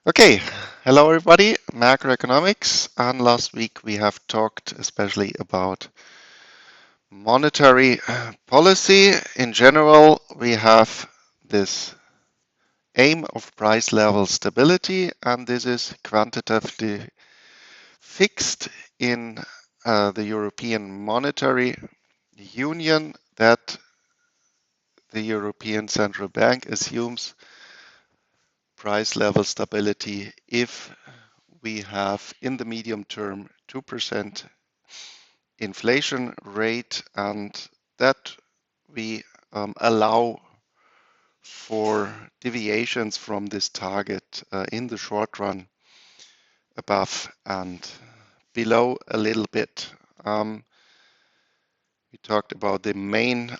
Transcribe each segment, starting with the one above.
Okay, hello everybody, macroeconomics, and last week we have talked especially about monetary policy. In general, we have this aim of price level stability, and this is quantitatively fixed in the European Monetary Union that the European Central Bank assumes price level stability if we have in the medium term 2% inflation rate, and that we allow for deviations from this target in the short run above and below a little bit. We talked about the main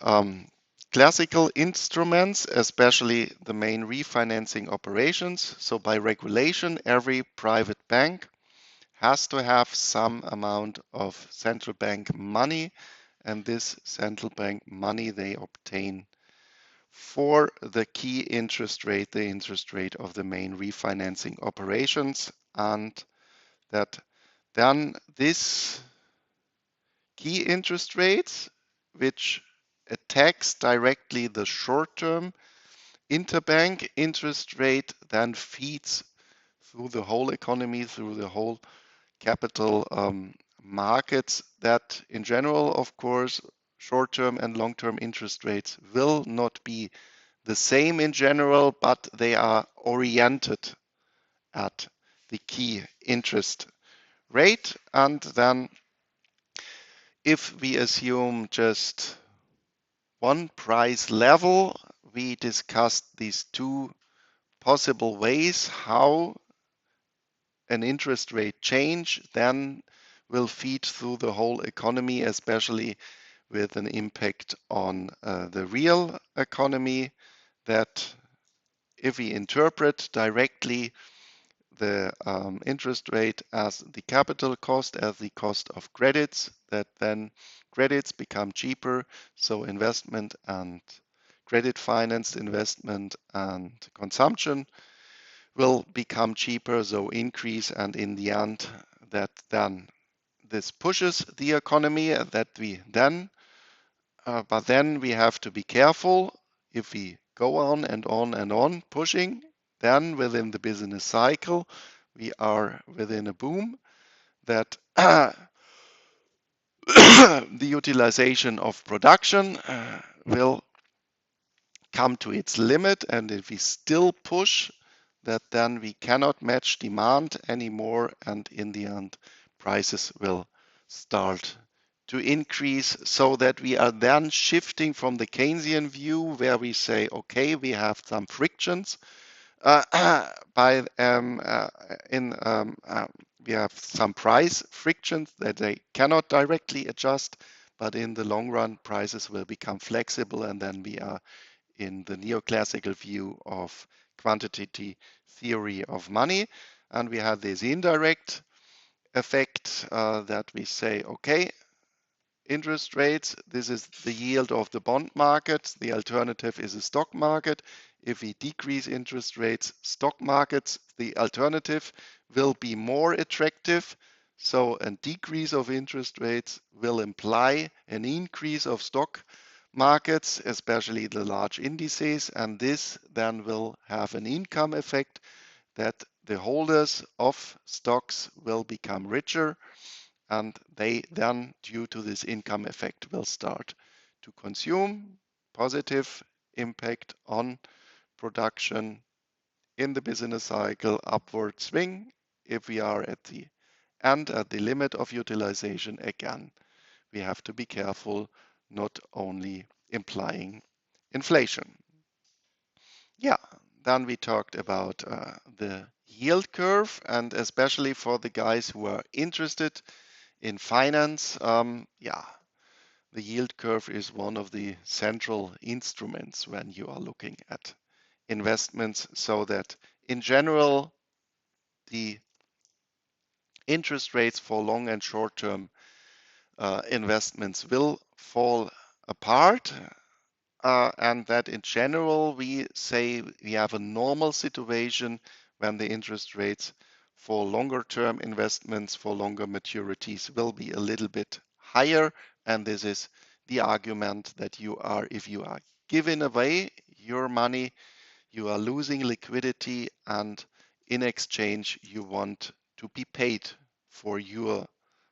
classical instruments, especially the main refinancing operations. So by regulation, every private bank has to have some amount of central bank money, and this central bank money they obtain for the key interest rate, the interest rate of the main refinancing operations, and that then this key interest rate, which attacks directly the short-term interbank interest rate, then feeds through the whole economy, through the whole capital markets, that in general, of course, short-term and long-term interest rates will not be the same in general, but they are oriented at the key interest rate. And then if we assume just one price level, we discussed these two possible ways how an interest rate change then will feed through the whole economy, especially with an impact on the real economy, that if we interpret directly the interest rate as the capital cost, as the cost of credits, that then credits become cheaper, so investment and credit financed investment and consumption will become cheaper, so increase, and in the end that then this pushes the economy, that we then but then we have to be careful. If we go on and on and on pushing, then within the business cycle we are within a boom that the utilization of production will come to its limit, and if we still push, that then we cannot match demand anymore, and in the end prices will start to increase, so that we are then shifting from the Keynesian view where we say, okay, we have some frictions by we have some price frictions that they cannot directly adjust, but in the long run prices will become flexible, and then we are in the neoclassical view of quantitative theory of money. And we have this indirect effect that we say, okay, interest rates, this is the yield of the bond market. The alternative is a stock market. If we decrease interest rates, stock markets, the alternative will be more attractive. So a decrease of interest rates will imply an increase of stock markets, especially the large indices, and this then will have an income effect that the holders of stocks will become richer, and they then, due to this income effect, will start to consume. Positive impact on production in the business cycle, upward swing. If we are at the end, at the limit of utilization, again we have to be careful, not only implying inflation. Yeah, then we talked about the yield curve, and especially for the guys who are interested in finance, yeah, the yield curve is one of the central instruments when you are looking at investments, so that in general the interest rates for long and short-term investments will fall apart, and that in general we say we have a normal situation when the interest rates for longer term investments, for longer maturities will be a little bit higher. And this is the argument that if you are giving away your money, you are losing liquidity, and in exchange, you want to be paid for your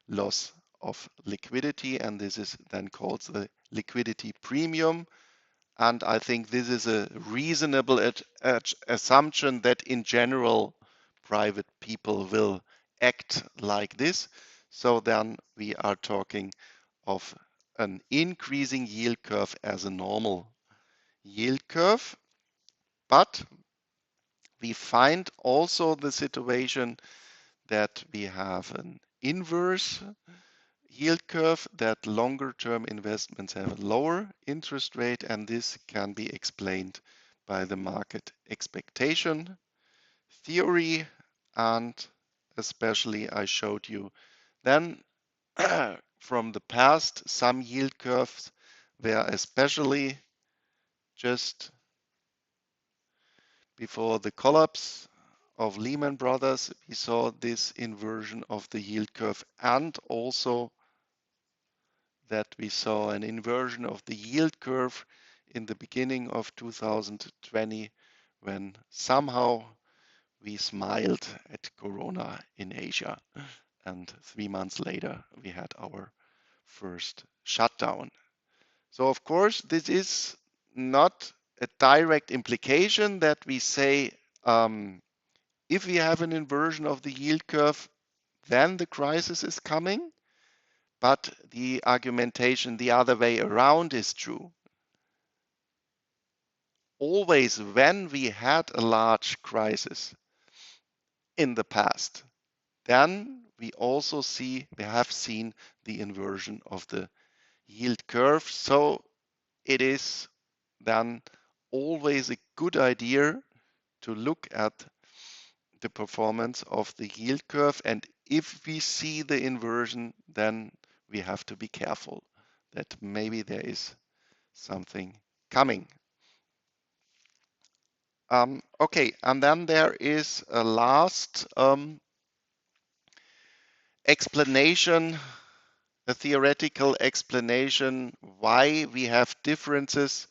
loss of liquidity. And this is then called the liquidity premium. And I think this is a reasonable assumption that in general, private people will act like this. So then we are talking of an increasing yield curve as a normal yield curve. But we find also the situation that we have an inverse yield curve, that longer term investments have a lower interest rate, and this can be explained by the market expectation theory. And especially I showed you then from the past some yield curves were especially just before the collapse of Lehman Brothers, we saw this inversion of the yield curve, and also that we saw an inversion of the yield curve in the beginning of 2020, when somehow we smiled at Corona in Asia. And 3 months later, we had our first shutdown. So, of course, this is not a direct implication that we say if we have an inversion of the yield curve, then the crisis is coming. But the argumentation the other way around is true. Always when we had a large crisis in the past, then we have seen the inversion of the yield curve. So it is then always a good idea to look at the performance of the yield curve. And if we see the inversion, then we have to be careful that maybe there is something coming. Okay, and then there is a last explanation, a theoretical explanation why we have differences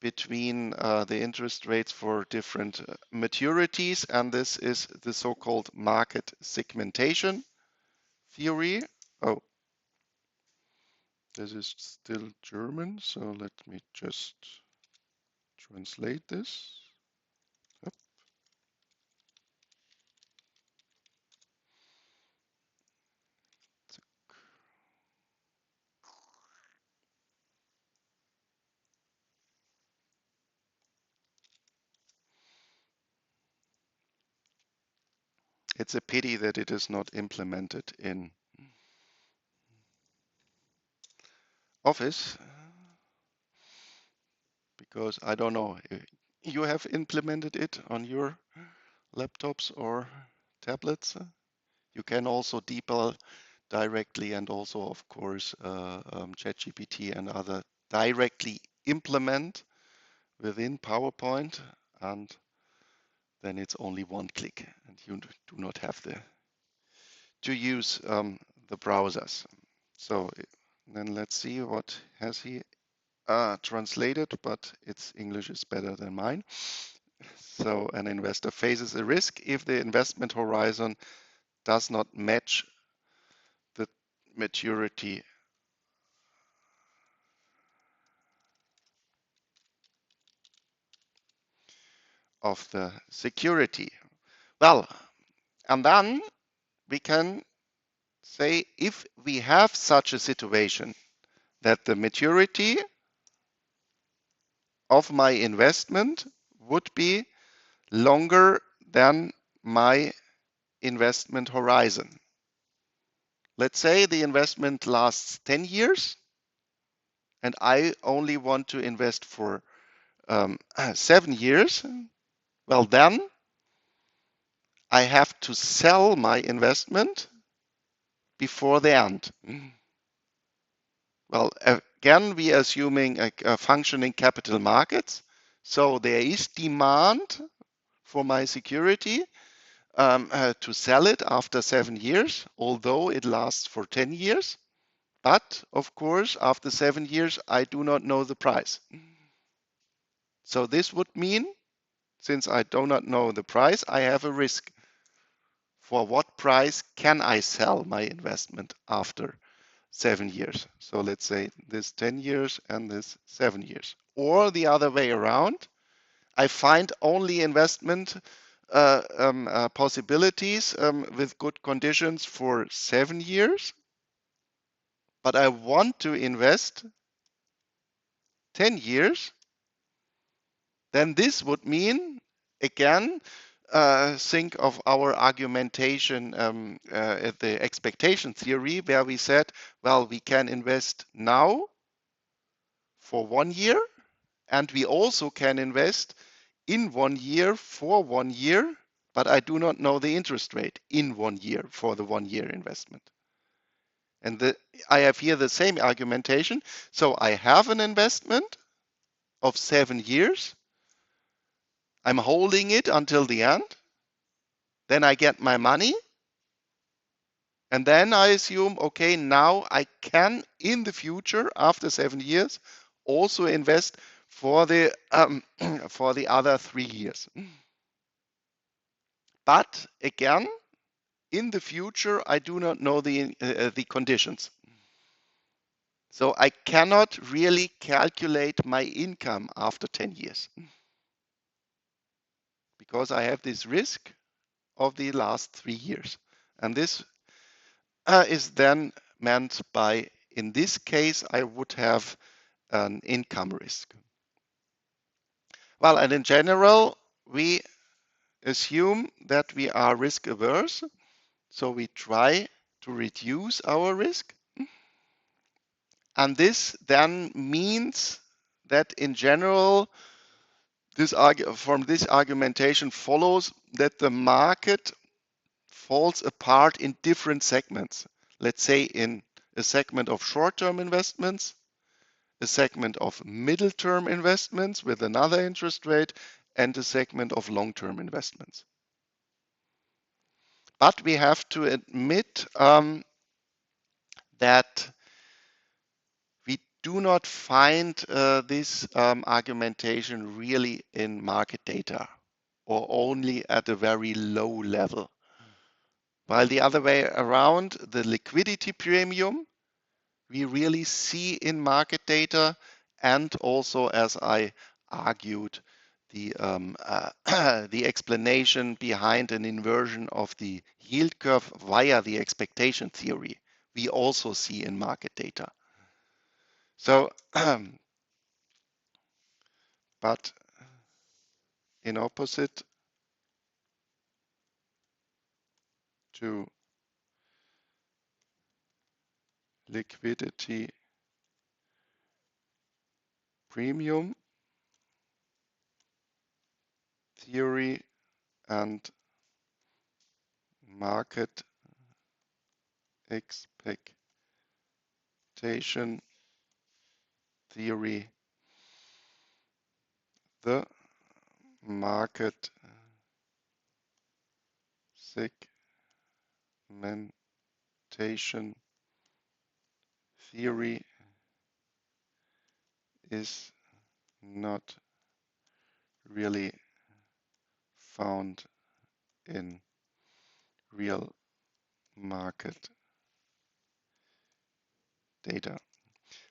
between the interest rates for different maturities, and this is the so-called market segmentation theory. Oh, this is still German, so let me just translate this. Yep. It's a pity that it is not implemented in Office, because I don't know, you have implemented it on your laptops or tablets. You can also debug directly, and also, of course, ChatGPT and other directly implement within PowerPoint, and then it's only one click, and you do not have to use the browsers. So then let's see what has he translated, but its English is better than mine. So an investor faces a risk if the investment horizon does not match the maturity of the security. Well, and then we can say if we have such a situation that the maturity of my investment would be longer than my investment horizon. Let's say the investment lasts 10 years and I only want to invest for 7 years. Well, then I have to sell my investment before the end. Well, again, we are assuming a functioning capital markets. So there is demand for my security to sell it after 7 years, although it lasts for 10 years. But of course, after 7 years, I do not know the price. So this would mean, since I do not know the price, I have a risk. For what price can I sell my investment after 7 years? So let's say this 10 years and this 7 years. Or the other way around, I find only investment possibilities with good conditions for 7 years, but I want to invest 10 years, then this would mean, again, think of our argumentation at the expectation theory, where we said, well, we can invest now for 1 year, and we also can invest in 1 year for 1 year, but I do not know the interest rate in 1 year for the 1 year investment. And I have here the same argumentation. So I have an investment of 7 years. I'm holding it until the end. Then I get my money. And then I assume, okay, now I can in the future, after 7 years, also invest for the for the other 3 years. But again, in the future, I do not know the conditions. So I cannot really calculate my income after 10 years because I have this risk of the last 3 years. And this is then meant by, in this case, I would have an income risk. Well, and in general, we assume that we are risk averse. So we try to reduce our risk. And this then means that in general, from this argumentation follows that the market falls apart in different segments. Let's say in a segment of short-term investments, a segment of middle-term investments with another interest rate, and a segment of long-term investments. But we have to admit that we do not find this argumentation really in market data, or only at a very low level. While the other way around, the liquidity premium we really see in market data, and also, as I argued, the the explanation behind an inversion of the yield curve via the expectation theory, we also see in market data. So, but in opposite to liquidity premium theory and market expectation theory, the market segmentation theory is not really found in real market data.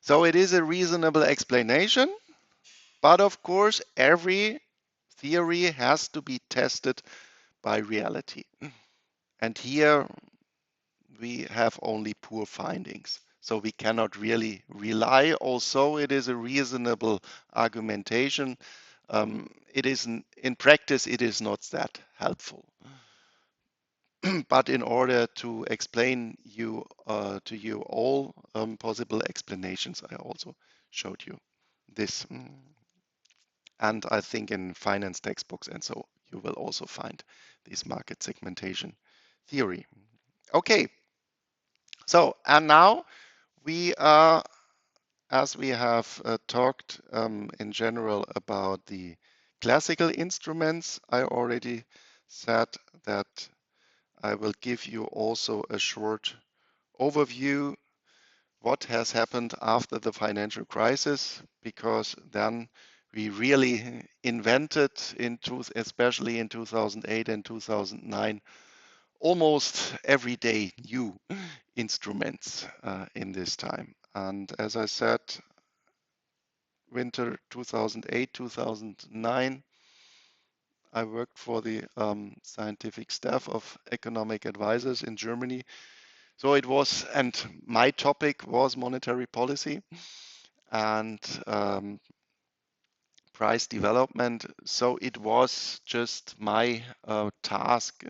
So it is a reasonable explanation, but of course every theory has to be tested by reality. And here we have only poor findings. So we cannot really rely, also it is a reasonable argumentation. It is in practice, it is not that helpful. But in order to explain to you all possible explanations, I also showed you this. And I think in finance textbooks and so you will also find this market segmentation theory. Okay, so and now we as we have talked in general about the Classical instruments, I already said that I will give you also a short overview what has happened after the financial crisis, because then we really invented especially in 2008 and 2009, almost every day new instruments in this time. And as I said, winter 2008, 2009, I worked for the scientific staff of economic advisors in Germany. So it was, and my topic was monetary policy and price development. So it was just my task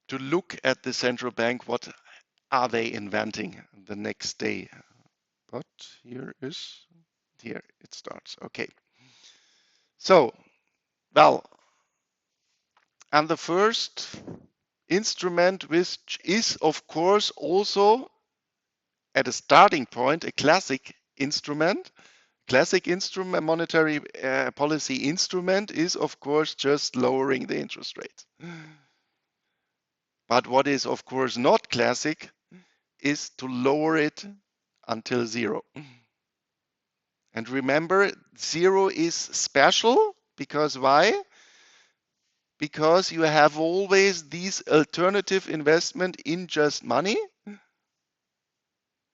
to look at the central bank. What are they inventing the next day? But here it starts. Okay. So, well, and the first instrument, which is of course also at a starting point a classic instrument, monetary policy instrument, is of course just lowering the interest rates. But what is of course not classic is to lower it until zero. And remember, zero is special because why? Because you have always these alternative investment in just money.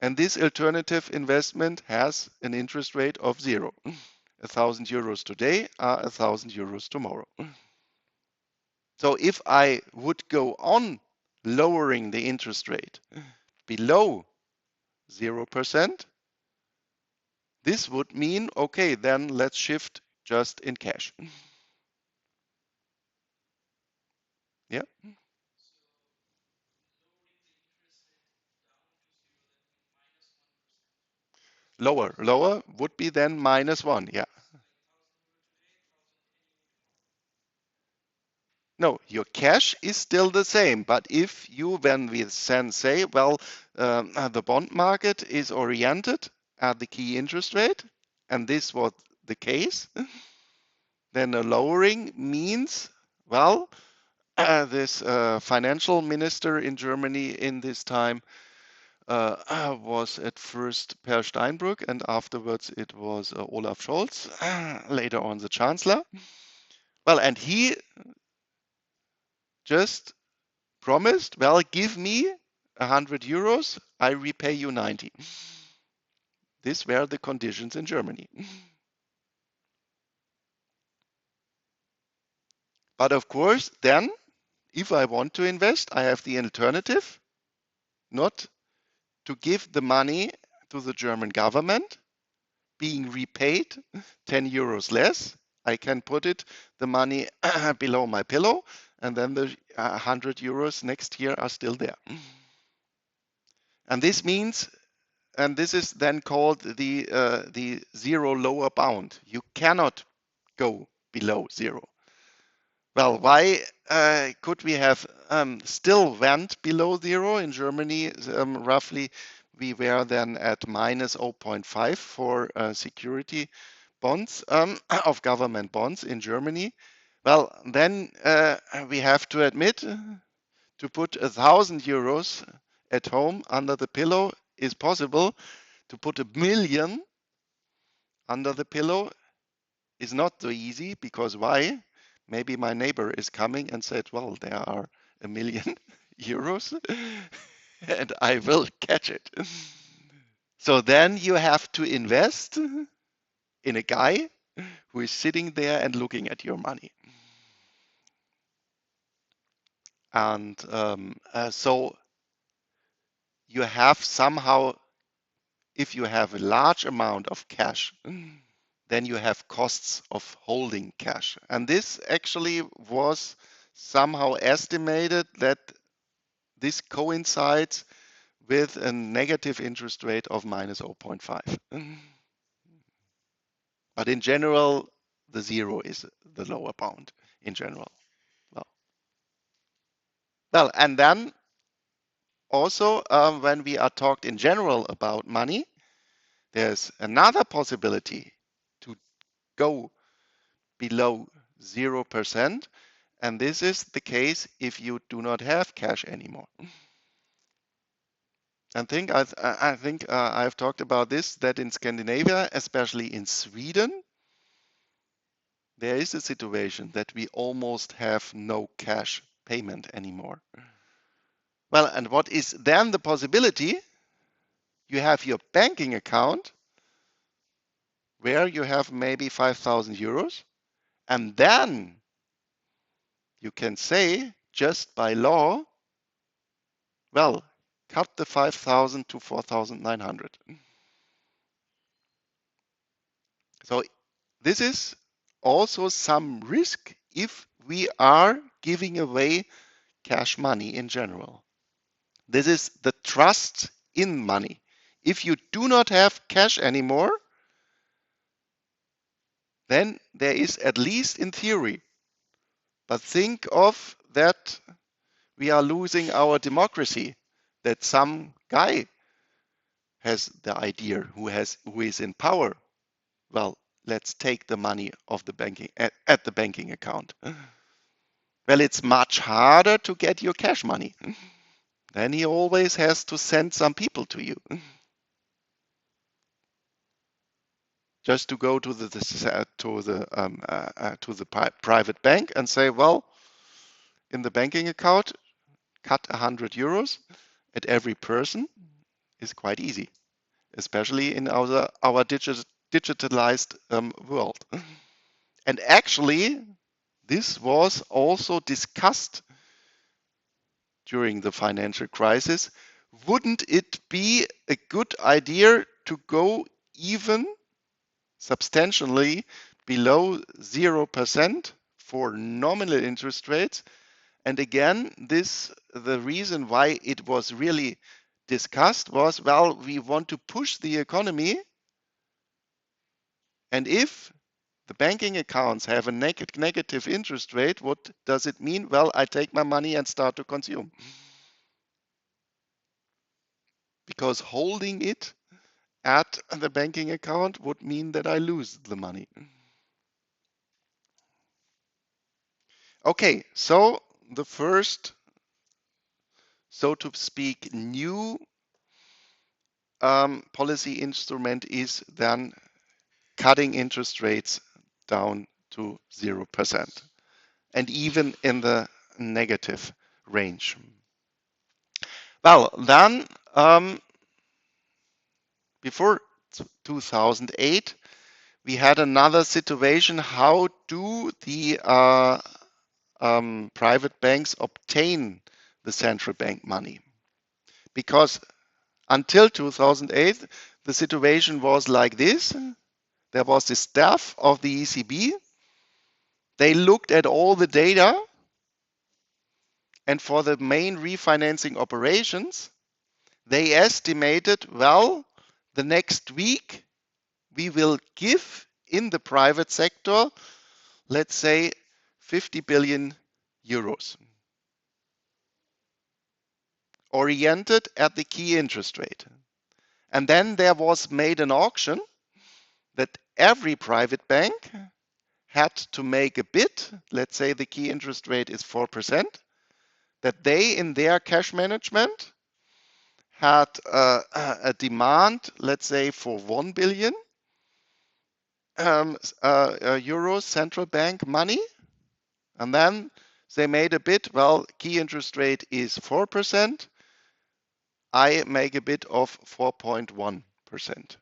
And this alternative investment has an interest rate of zero. 1,000 euros today are 1,000 euros tomorrow. So if I would go on lowering the interest rate below 0%, this would mean, okay, then let's shift just in cash. Yeah. Lower would be then -1. Yeah. No, your cash is still the same. But if you, when we then say, well, the bond market is oriented at the key interest rate, and this was the case, then a lowering means, well, this financial minister in Germany in this time was at first Per Steinbrück, and afterwards it was Olaf Scholz, later on the chancellor. Well, and he just promised, well, give me 100 euros, I repay you 90. These were the conditions in Germany. But of course, then, if I want to invest, I have the alternative not to give the money to the German government, being repaid 10 euros less. I can put the money below my pillow, and then the 100 euros next year are still there. And this means, and this is then called the zero lower bound. You cannot go below zero. Well, why could we have still went below zero in Germany? Roughly, we were then at minus 0.5 for security bonds of government bonds in Germany. Well, then we have to admit to put 1,000 euros at home under the pillow is possible. To put 1,000,000 under the pillow is not so easy, because why? Maybe my neighbor is coming and said, well, there are 1,000,000 euros and I will catch it. So then you have to invest in a guy who is sitting there and looking at your money. And so you have somehow, if you have a large amount of cash, then you have costs of holding cash. And this actually was somehow estimated that this coincides with a negative interest rate of minus 0.5. But in general, the zero is the lower bound in general. Well, and then also when we are talked in general about money, there's another possibility to go below 0%. And this is the case if you do not have cash anymore. I think I've talked about this, that in Scandinavia, especially in Sweden, there is a situation that we almost have no cash payment anymore. Well, and what is then the possibility? You have your banking account where you have maybe 5,000 euros, and then you can say, just by law, well, cut the 5,000 to 4,900. So this is also some risk if we are giving away cash money in general. This is the trust in money. If you do not have cash anymore, then there is, at least in theory, but think of that we are losing our democracy, that some guy has the idea who is in power. Well, let's take the money of the banking at the banking account. Well, it's much harder to get your cash money. Then he always has to send some people to you. Just to go to the private bank and say, well, in the banking account, cut 100 euros at every person is quite easy, especially in our digitalized world. And actually, this was also discussed during the financial crisis. Wouldn't it be a good idea to go even substantially below 0% for nominal interest rates? And again, the reason why it was really discussed was, well, we want to push the economy, and if the banking accounts have a negative interest rate, what does it mean? Well, I take my money and start to consume. Because holding it at the banking account would mean that I lose the money. Okay, so the first, so to speak, new policy instrument is then cutting interest rates down to 0%, and even in the negative range. Well, then before 2008, we had another situation. How do the private banks obtain the central bank money? Because until 2008, the situation was like this. There was the staff of the ECB. They looked at all the data, and for the main refinancing operations, they estimated, well, the next week we will give in the private sector, let's say, 50 billion euros, oriented at the key interest rate. And then there was made an auction that every private bank had to make a bid. Let's say the key interest rate is 4%, that they in their cash management had a demand, let's say, for 1 billion euros central bank money. And then they made a bid, well, key interest rate is 4%. I make a bid of 4.1%.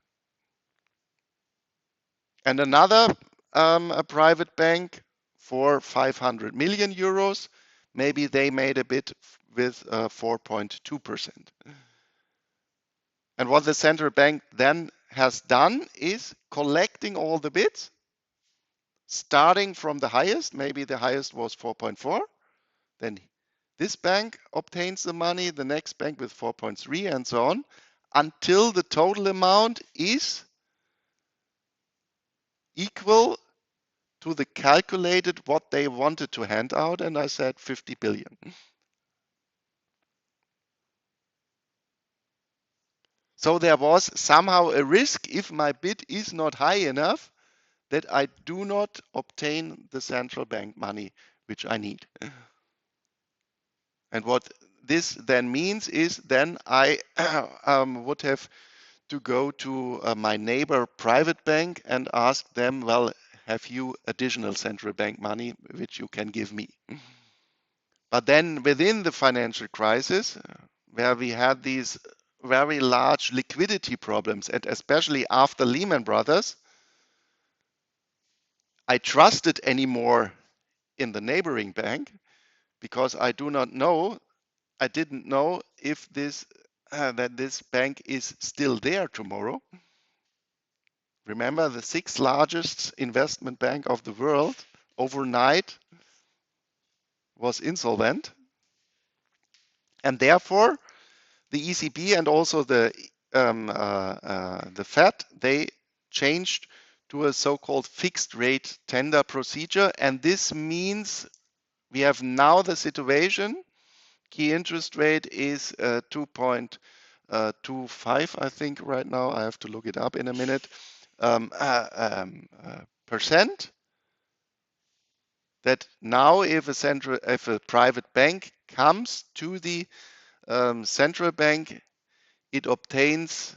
And another a private bank for 500 million euros, maybe they made a bid with 4.2%. And what the central bank then has done is collecting all the bids, starting from the highest. Maybe the highest was 4.4. Then this bank obtains the money, the next bank with 4.3, and so on, until the total amount is equal to the calculated what they wanted to hand out, and I said 50 billion. So there was somehow a risk if my bid is not high enough, that I do not obtain the central bank money which I need. And what this then means is then I would have to go to my neighbor private bank and ask them, well, have you additional central bank money which you can give me? But then within the financial crisis, where we had these very large liquidity problems, and especially after Lehman Brothers, I trusted anymore in the neighboring bank because I didn't know if that this bank is still there tomorrow. Remember, the sixth largest investment bank of the world overnight was insolvent, and therefore the ECB and also the Fed, they changed to a so-called fixed rate tender procedure, and this means we have now the situation. Key interest rate is 2.25, I think, right now. I have to look it up in a minute. Percent. That now, if a private bank comes to the central bank, it obtains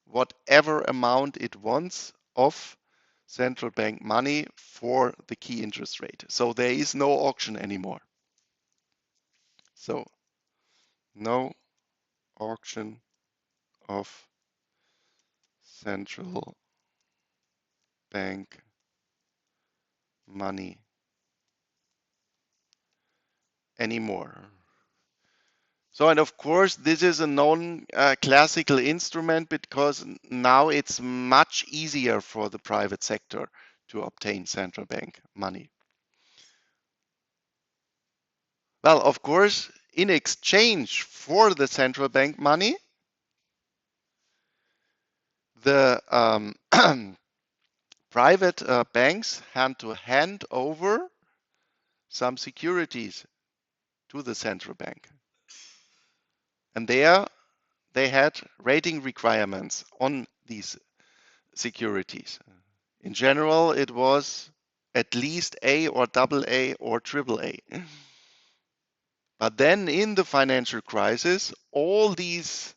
whatever amount it wants of central bank money for the key interest rate. So there is no auction anymore. So no auction of central bank money anymore. So, and of course, this is a non-classical instrument because now it's much easier for the private sector to obtain central bank money. Well, of course, in exchange for the central bank money, the private banks had to hand over some securities to the central bank. And there they had rating requirements on these securities. In general, it was at least A or double A or triple A. But then in the financial crisis, all these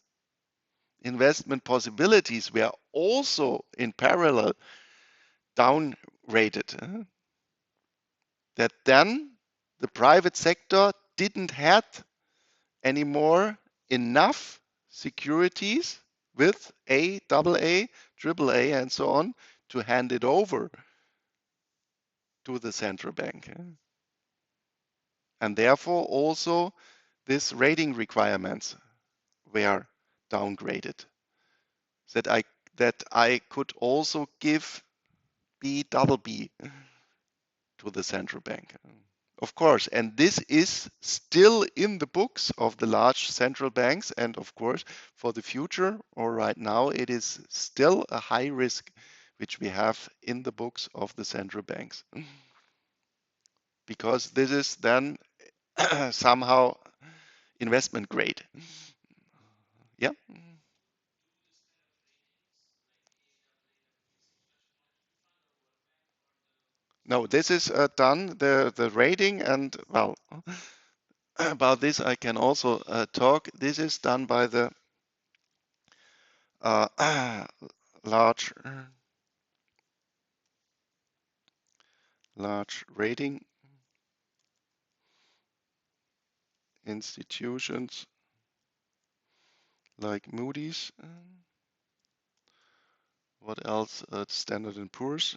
investment possibilities were also in parallel downgraded. That then the private sector didn't have anymore enough securities with A, double A, triple A, and so on to hand it over to the central bank. And therefore also these rating requirements were downgraded. That I could also give B double B to the central bank. Of course, and this is still in the books of the large central banks, and of course for the future or right now it is still a high risk which we have in the books of the central banks. Because this is then somehow investment grade. Yeah. No, this is done, the rating, and well, about this I can also talk. This is done by the uh, large rating institutions like Moody's. What else? Standard and Poor's.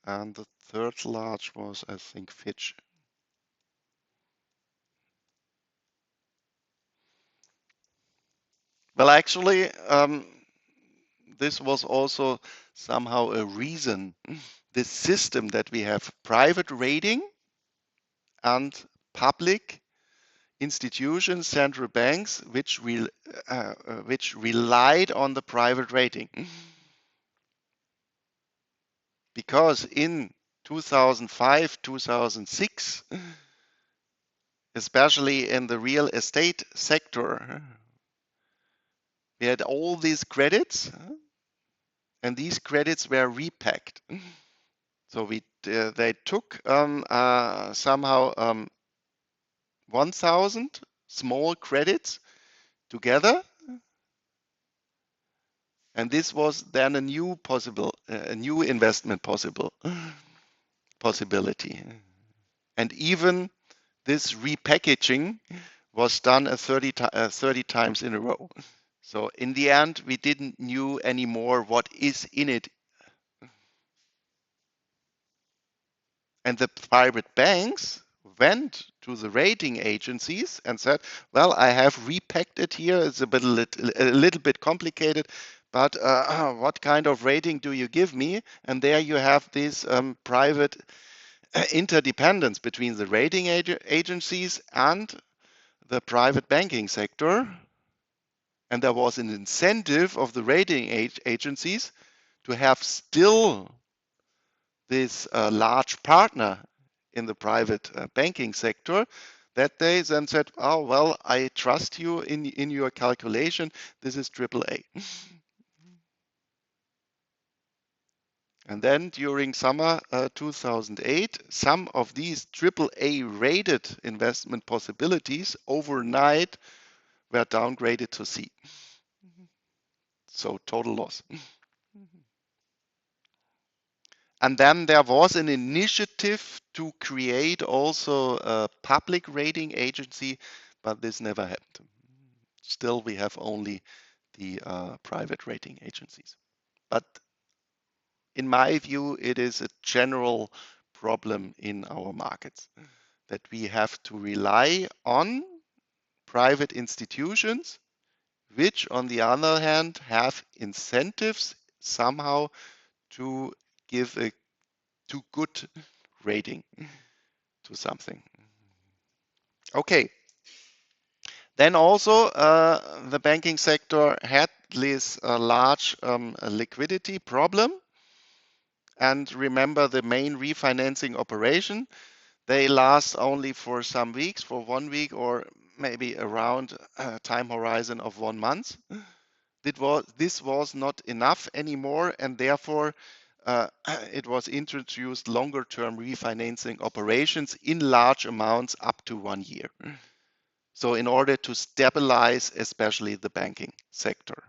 And the third large was, I think, Fitch. Well, actually, this was also somehow a reason. This system that we have private rating and public institutions, central banks, which relied on the private rating. Because in 2005, 2006, especially in the real estate sector, We had all these credits, and these credits were repacked. So they took somehow 1,000 small credits together, and this was then a new investment possibility. And even this repackaging was done 30 times in a row. So in the end, we didn't knew anymore what is in it. And the private banks went to the rating agencies and said, well, I have repacked it here. It's a little bit complicated, but what kind of rating do you give me? And there you have this private interdependence between the rating agencies and the private banking sector. And there was an incentive of the rating agencies to have still this large partner in the private banking sector, that they then said, oh, well, I trust you in your calculation. This is AAA. And then during summer 2008, some of these AAA rated investment possibilities overnight were downgraded to C. So total loss. And then there was an initiative to create also a public rating agency, but this never happened. Still, we have only the private rating agencies. But in my view, it is a general problem in our markets that we have to rely on private institutions, which on the other hand have incentives somehow to give a too good rating to something. Okay. Then also the banking sector had this large liquidity problem. And remember the main refinancing operation, they last only for some weeks, for 1 week or maybe around a time horizon of 1 month. This was not enough anymore, and therefore it was introduced longer term refinancing operations in large amounts up to 1 year. So in order to stabilize especially the banking sector.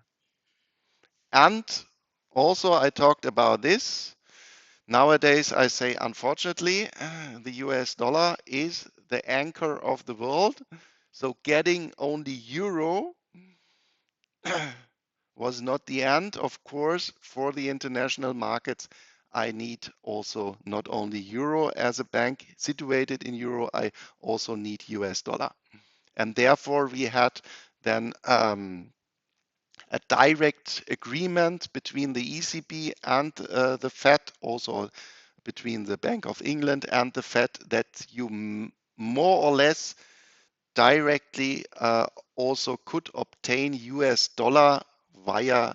And also I talked about this. Nowadays I say unfortunately the US dollar is the anchor of the world. So getting only euro was not the end. Of course, for the international markets, I need also not only euro as a bank situated in euro, I also need US dollar. And therefore, we had then a direct agreement between the ECB and the Fed, also between the Bank of England and the Fed, that you more or less directly also could obtain US dollar via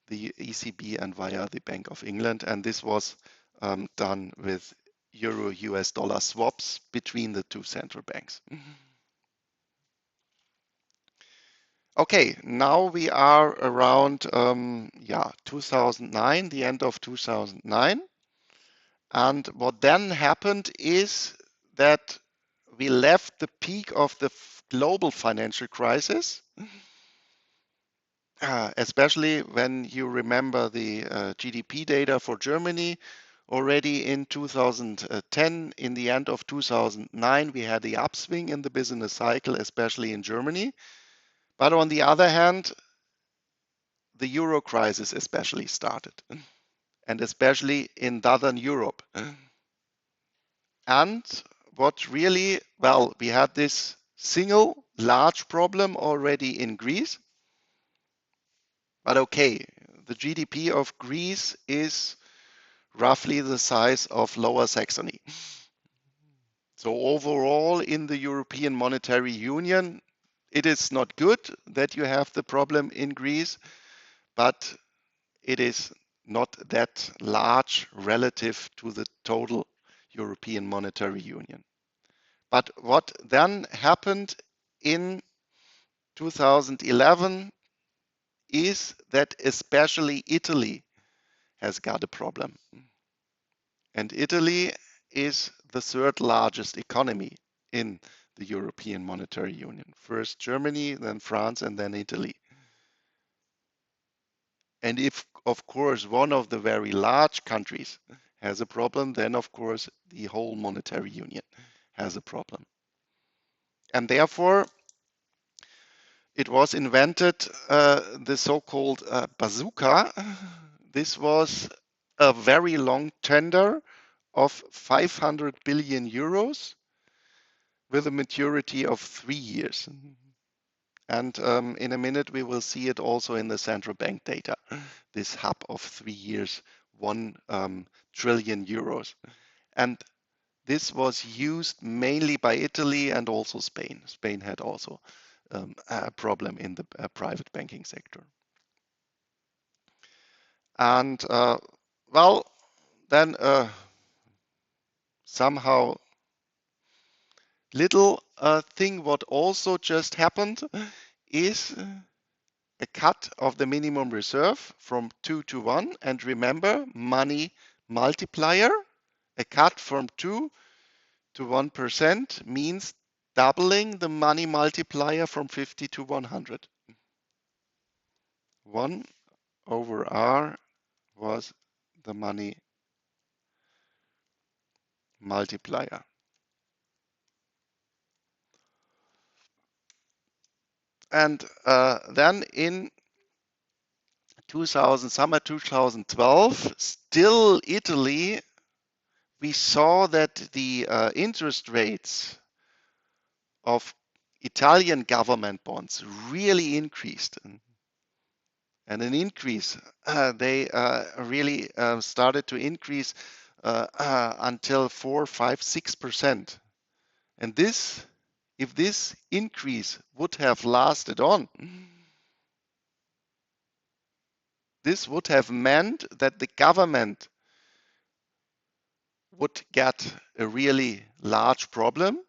the ECB and via the Bank of England. And this was done with euro US dollar swaps between the two central banks. Okay, now we are around 2009, the end of 2009. And what then happened is that we left the peak of the global financial crisis, especially when you remember the GDP data for Germany. Already in 2010, in the end of 2009, we had the upswing in the business cycle, especially in Germany. But on the other hand, the euro crisis especially started, and especially in Southern Europe. And what really, well, we had this single large problem already in Greece. But okay, the GDP of Greece is roughly the size of Lower Saxony. So overall in the European Monetary Union, it is not good that you have the problem in Greece, but it is not that large relative to the total European Monetary Union. But what then happened in 2011 is that especially Italy has got a problem. And Italy is the third largest economy in the European Monetary Union. First Germany, then France, and then Italy. And if, of course, one of the very large countries has a problem, then, of course, the whole monetary union has a problem. And therefore, it was invented the so-called bazooka. This was a very long tender of 500 billion euros with a maturity of 3 years. And in a minute, we will see it also in the central bank data, this hub of 3 years, 1 trillion euros. And this was used mainly by Italy and also Spain. Spain had also a problem in the private banking sector. And well, then somehow little thing what also just happened is a cut of the minimum reserve from 2 to 1. And remember, money multiplier, a cut from 2 to 1% means doubling the money multiplier from 50 to 100. 1 over R was the money multiplier. And then in summer 2012, still Italy, we saw that the interest rates of Italian government bonds really increased. And an increase, they really started to increase until 4, 5, 6%. And this, if this increase would have lasted on, this would have meant that the government would get a really large problem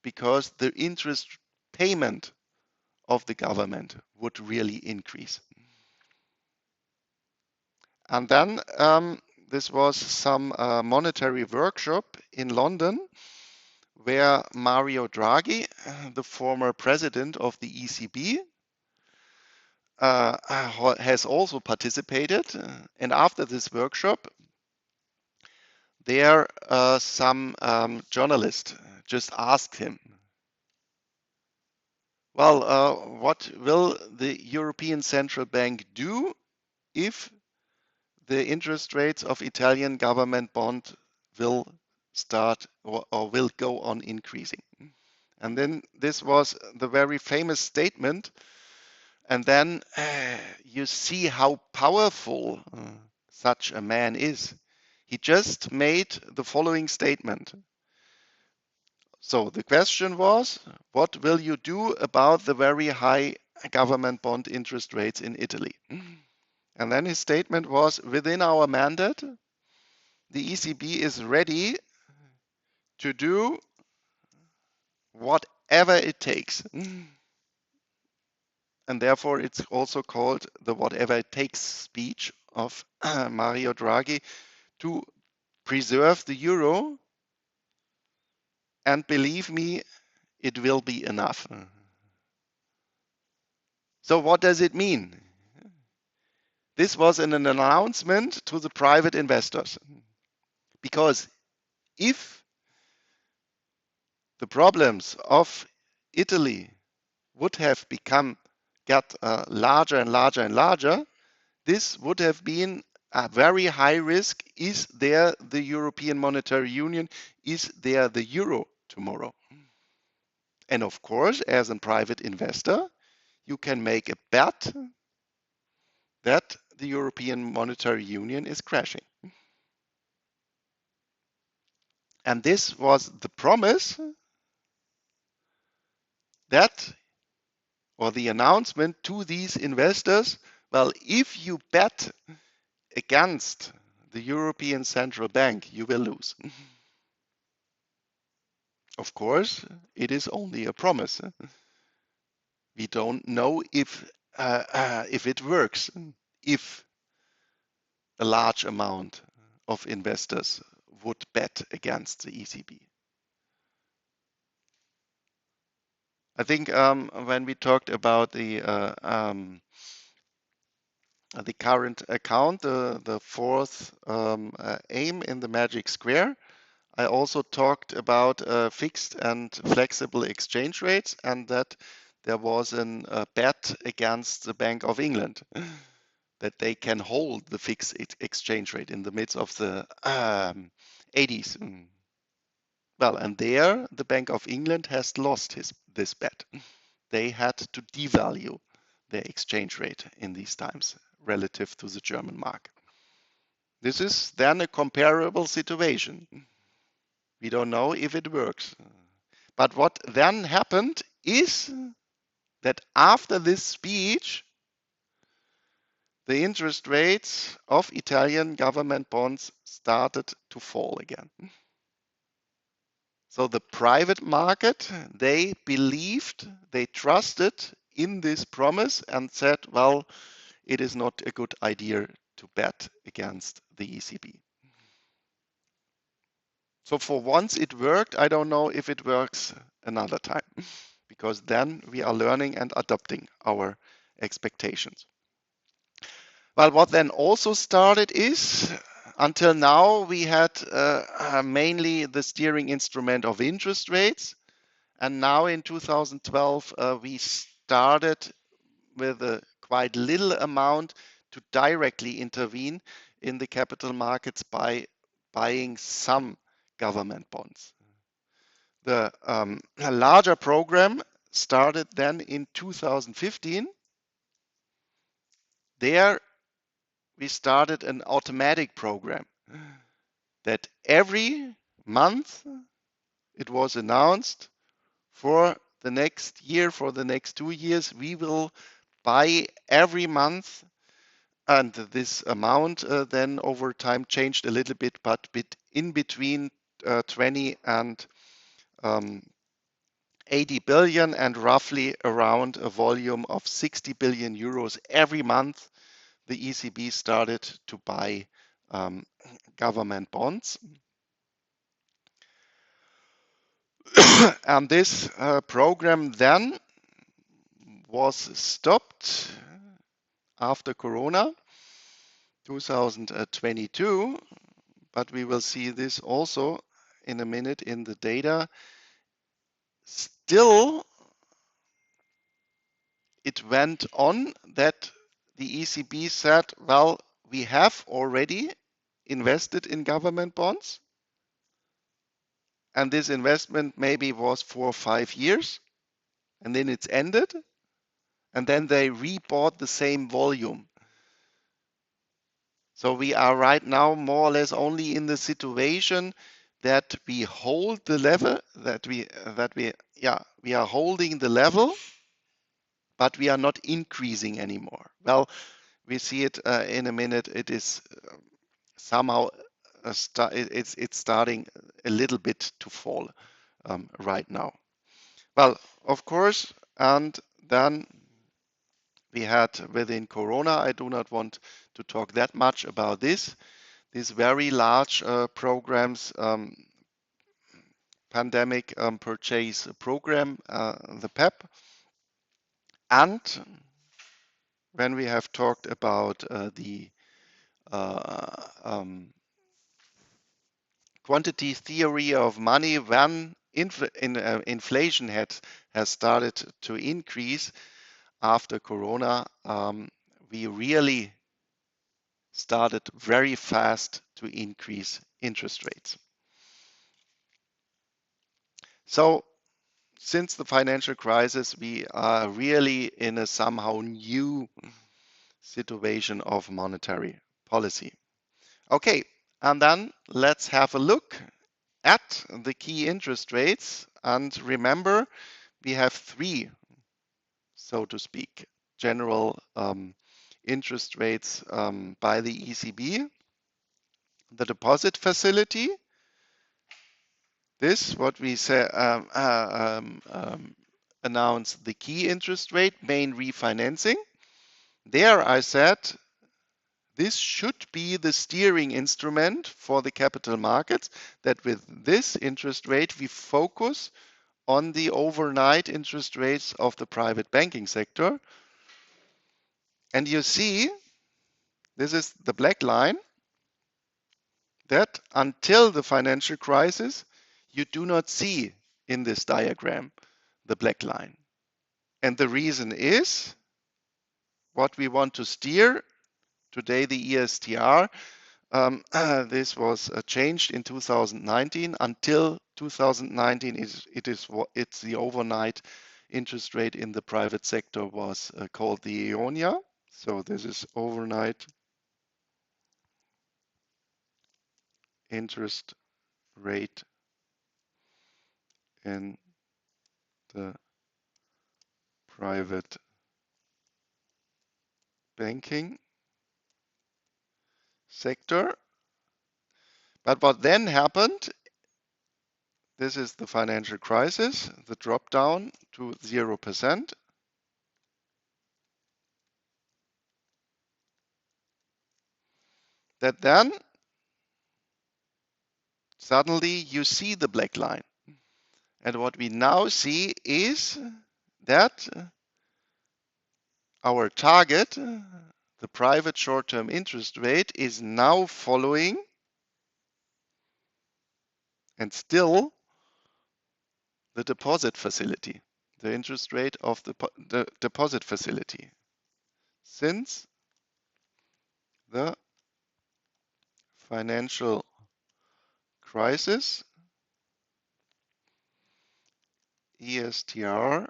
because the interest payment of the government would really increase. And then this was some monetary workshop in London where Mario Draghi, the former president of the ECB, has also participated. And after this workshop, there some journalist just asked him, well, what will the European Central Bank do if the interest rates of Italian government bond will start or will go on increasing? And then this was the very famous statement. And then you see how powerful such a man is. He just made the following statement. So the question was, what will you do about the very high government bond interest rates in Italy? And then his statement was, within our mandate, the ECB is ready to do whatever it takes. And therefore, it's also called the whatever it takes speech of Mario Draghi to preserve the euro. And believe me, it will be enough. So what does it mean? This was an announcement to the private investors. Because if the problems of Italy would have got larger and larger and larger, this would have been a very high risk. Is there the European Monetary Union? Is there the euro tomorrow? And of course, as a private investor, you can make a bet that the European Monetary Union is crashing. And this was the promise that, or the announcement to these investors, well, if you bet against the European Central Bank, you will lose. Of course, it is only a promise. We don't know if if it works, if a large amount of investors would bet against the ECB. I think when we talked about the current account, the fourth aim in the magic square, I also talked about fixed and flexible exchange rates, and that there was a bet against the Bank of England that they can hold the fixed exchange rate in the midst of the 80s. Well, and there the Bank of England has lost this bet. They had to devalue their exchange rate in these times relative to the German mark. This is then a comparable situation. We don't know if it works. But what then happened is that after this speech, the interest rates of Italian government bonds started to fall again. So the private market, they believed, they trusted in this promise and said, well, it is not a good idea to bet against the ECB. So for once it worked. I don't know if it works another time, because then we are learning and adopting our expectations. Well, what then also started is, until now, we had mainly the steering instrument of interest rates. And now in 2012, we started with a quite little amount to directly intervene in the capital markets by buying some government bonds. The larger program started then in 2015. There we started an automatic program that every month it was announced for the next year, for the next 2 years, we will buy every month, and this amount then over time changed a little bit, but in between 20 and 80 billion and roughly around a volume of 60 billion euros every month, the ECB started to buy government bonds. And this program then was stopped after Corona 2022, but we will see this also in a minute in the data. Still, it went on that the ECB said, well, we have already invested in government bonds, and this investment maybe was 4 or 5 years, and then it's ended, and then they rebought the same volume. So we are right now more or less only in the situation that we hold the level, that we are holding the level, but we are not increasing anymore. Well, we see it in a minute. It is somehow it's starting a little bit to fall right now. Well, of course, and then we had within Corona, I do not want to talk that much about this, these very large programs, pandemic purchase program, the PEP. And when we have talked about the quantity theory of money, when inflation has started to increase after Corona, we really started very fast to increase interest rates. So since the financial crisis, we are really in a somehow new situation of monetary policy. Okay, and then let's have a look at the key interest rates. And remember, we have three, so to speak, general interest rates by the ECB. The deposit facility, this what we say announce the key interest rate, main refinancing. there I said this should be the steering instrument for the capital markets, that with this interest rate we focus on the overnight interest rates of the private banking sector. And you see, this is the black line, that until the financial crisis, you do not see in this diagram the black line. And the reason is what we want to steer today, the ESTR. This was changed in 2019. Until 2019, it's the overnight interest rate in the private sector was called the EONIA. So this is overnight interest rate in the private banking sector. But what then happened, this is the financial crisis, the drop down to 0%. That then suddenly you see the black line. And what we now see is that our target, the private short-term interest rate, is now following and still the deposit facility, the interest rate of the deposit facility. Since the financial crisis, ESTR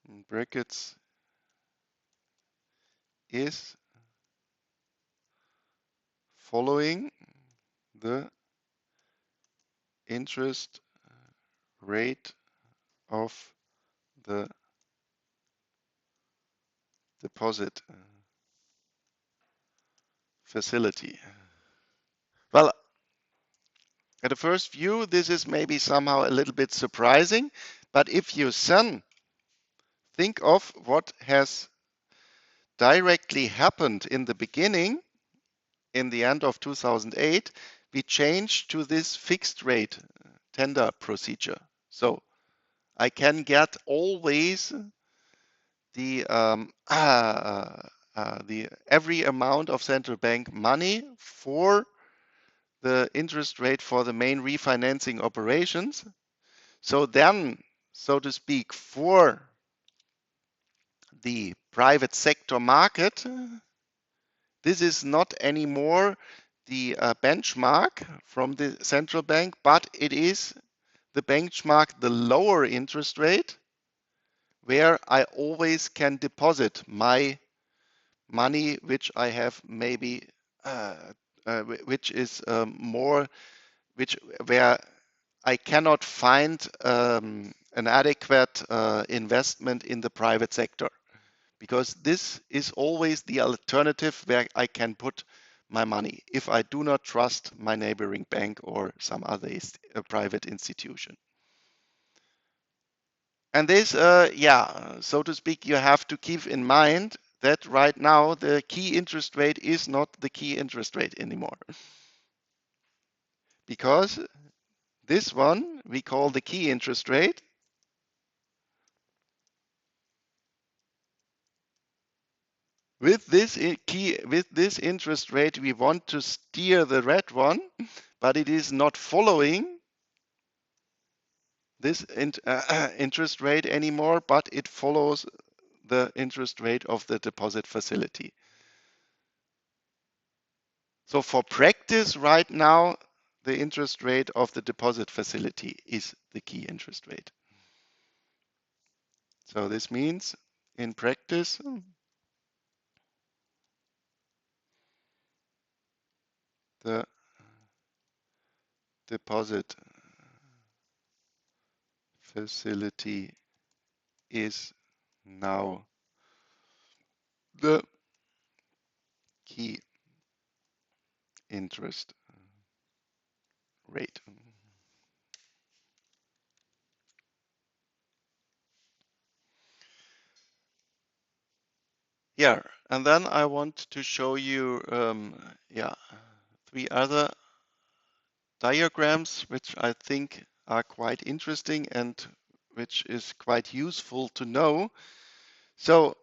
in brackets is following the interest rate of the deposit facility. Well, at the first view, this is maybe somehow a little bit surprising, but if you then think of what has directly happened in the beginning, in the end of 2008, we changed to this fixed rate tender procedure. So I can get always the every amount of central bank money for the interest rate for the main refinancing operations. So then, so to speak, for the private sector market, this is not anymore the benchmark from the central bank, but it is the benchmark, the lower interest rate, where I always can deposit my money, which I have maybe, which is more, where I cannot find an adequate investment in the private sector, because this is always the alternative where I can put my money if I do not trust my neighboring bank or some other private institution. And this, yeah, so to speak, you have to keep in mind that right now the key interest rate is not the key interest rate anymore. Because this one we call the key interest rate. With this interest rate, we want to steer the red one, but it is not following this interest rate anymore, but it follows the interest rate of the deposit facility. So for practice right now, the interest rate of the deposit facility is the key interest rate. So this means in practice, the deposit facility is now the key interest rate. Yeah, and then I want to show you, yeah, 3 other diagrams which I think are quite interesting and which is quite useful to know. So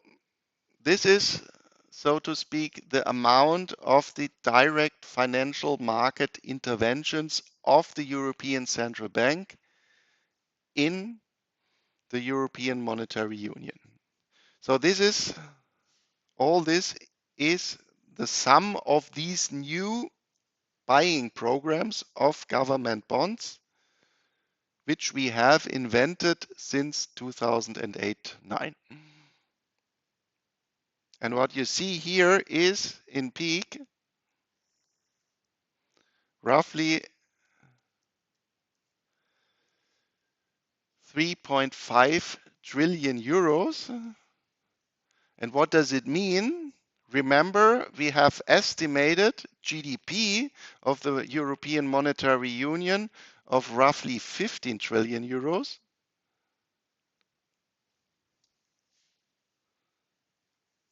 this is, so to speak, the amount of the direct financial market interventions of the European Central Bank in the European Monetary Union. So all this is the sum of these new buying programs of government bonds, which we have invented since 2008-9. And what you see here is in peak roughly 3.5 trillion euros. And what does it mean? Remember, we have estimated GDP of the European Monetary Union of roughly 15 trillion euros.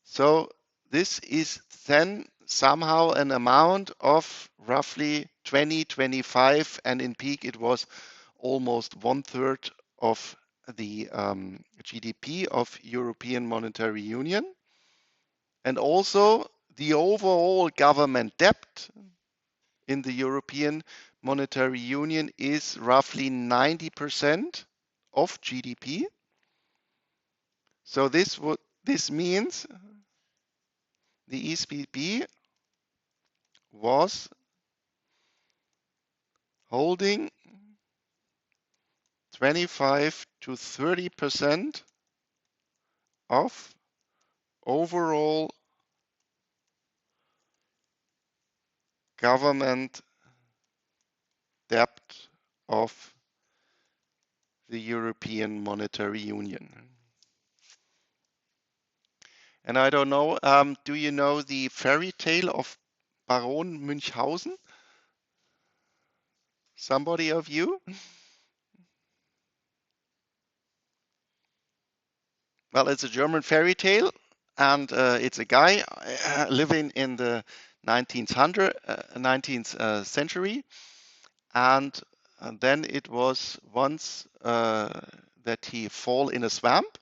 So this is then somehow an amount of roughly 20, 25, and in peak it was almost 1/3 of the GDP of European Monetary Union. And also the overall government debt in the European Monetary Union is roughly 90% of GDP. So this means the ECB was holding 25 to 30% of overall government debt of the European Monetary Union. And I don't know, do you know the fairy tale of Baron Münchhausen? Somebody of you? Well, it's a German fairy tale, and it's a guy living in the 19th century, and then it was once that he fall in a swamp.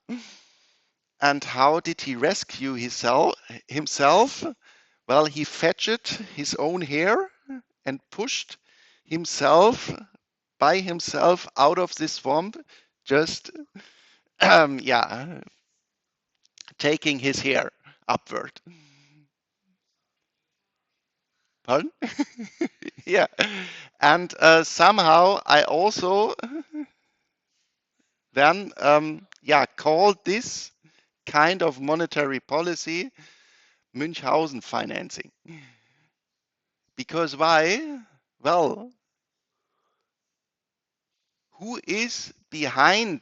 And how did he rescue himself? Well, he fetched his own hair and pushed himself by himself out of the swamp, just yeah, taking his hair upward. Pardon? Yeah, and somehow I also then yeah, called this kind of monetary policy Münchhausen financing. Because why? Well, who is behind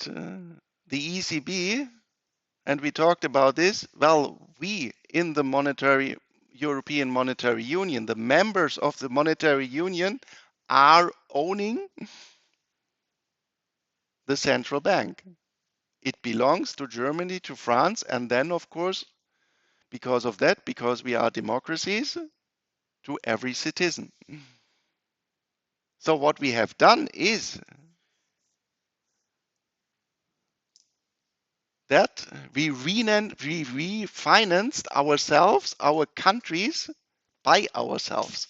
the ECB? And we talked about this. Well, we in the European Monetary Union, the members of the Monetary Union are owning the central bank. It belongs to Germany, to France, and then, of course, because of that, because we are democracies, to every citizen. So what we have done is that we refinanced ourselves, our countries, by ourselves.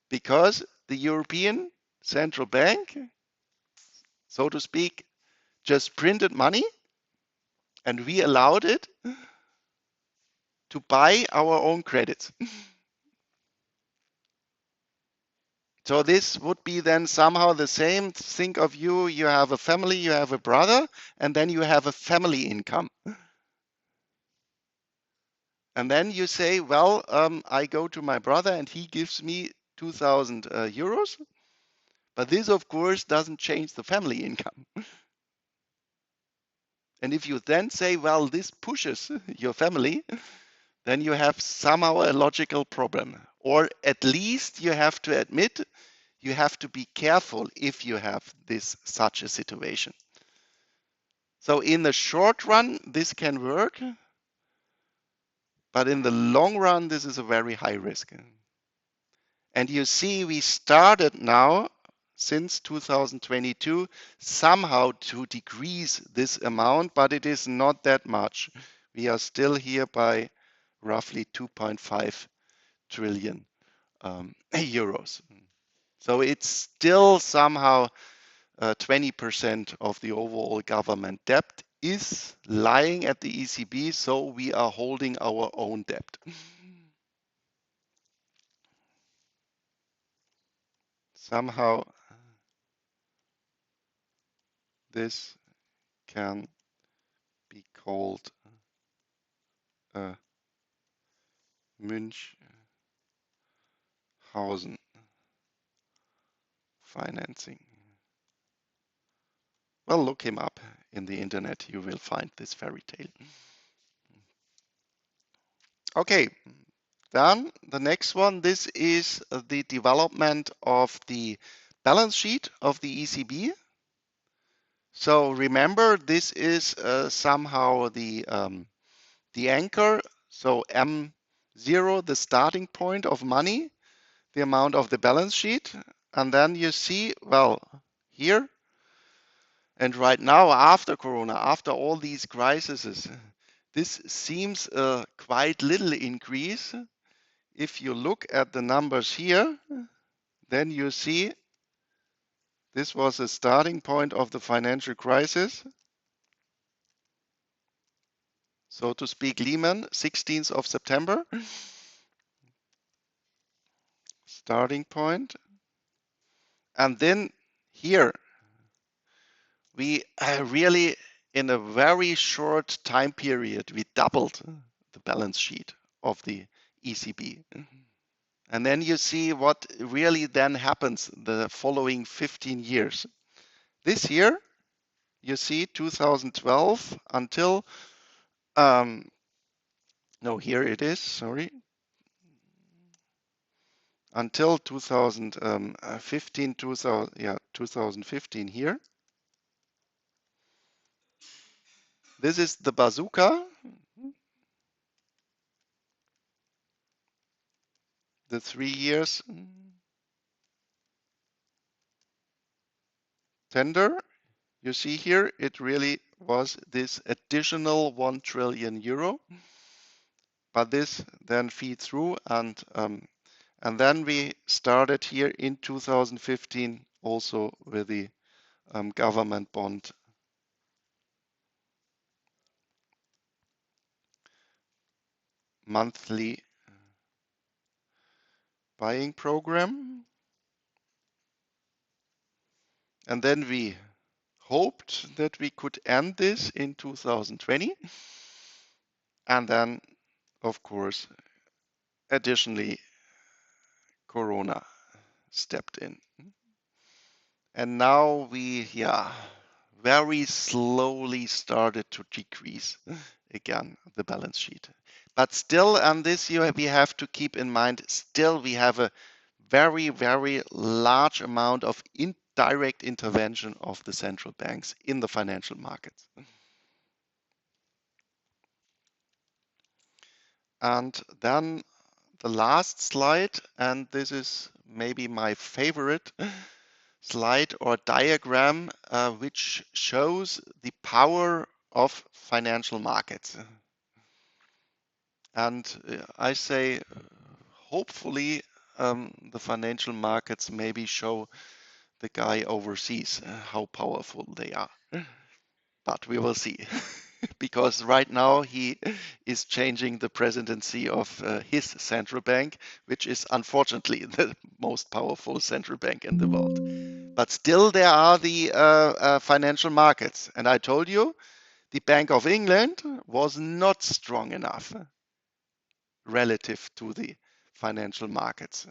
Because the European Central Bank, so to speak, just printed money and we allowed it to buy our own credits. So this would be then somehow the same. Think of you have a family, you have a brother, and then you have a family income. And then you say, well, I go to my brother and he gives me 2,000 euros. But this, of course, doesn't change the family income. And if you then say, well, this pushes your family, then you have somehow a logical problem. Or at least you have to admit you have to be careful if you have such a situation. So in the short run, this can work, but in the long run, this is a very high risk. And you see, we started now since 2022 somehow to decrease this amount, but it is not that much. We are still here by roughly 2.5 trillion euros. So it's still somehow 20% of the overall government debt is lying at the ECB, so we are holding our own debt. Somehow this can be called Münchhausen financing. Well, look him up in the internet. You will find this fairy tale. Okay, then the next one. This is the development of the balance sheet of the ECB. So remember, this is somehow the anchor. So M0, the starting point of money, the amount of the balance sheet. And then you see, well, here and right now, after Corona, after all these crises, this seems a quite little increase. If you look at the numbers here, then you see this was a starting point of the financial crisis. So to speak, Lehman, 16th of September, starting point. And then here, we really, in a very short time period, we doubled the balance sheet of the ECB. And then you see what really then happens the following 15 years. This year, you see 2012 until, no, here it is, sorry, until 2015, 2015 here. This is the bazooka, the 3 years tender. You see here, it really was this additional 1 trillion euro, but this then feed through and then we started here in 2015 also with the government bond monthly buying program. And then we hoped that we could end this in 2020. And then, of course, additionally, Corona stepped in. And now we, very slowly started to decrease again the balance sheet. But still, and this year we have to keep in mind, still we have a very, very large amount of indirect intervention of the central banks in the financial markets. And then the last slide, and this is maybe my favorite slide or diagram, which shows the power of financial markets. And I say, hopefully, the financial markets maybe show the guy overseas how powerful they are. But we will see. Because right now he is changing the presidency of his central bank, which is unfortunately the most powerful central bank in the world. But still, there are the financial markets. And I told you, the Bank of England was not strong enough relative to the financial markets.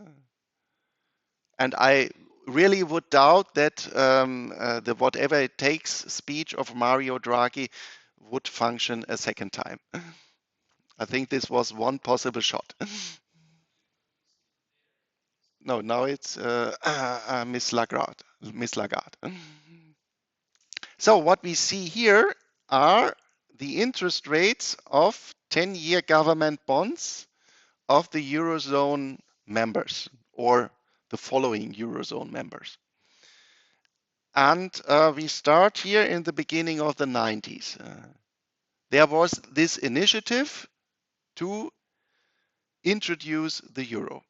And I really would doubt that the whatever it takes speech of Mario Draghi would function a second time. I think this was one possible shot. No, now it's Miss Lagarde. So what we see here are the interest rates of 10-year government bonds of the Eurozone members or the following Eurozone members. And we start here in the beginning of the 90s. There was this initiative to introduce the euro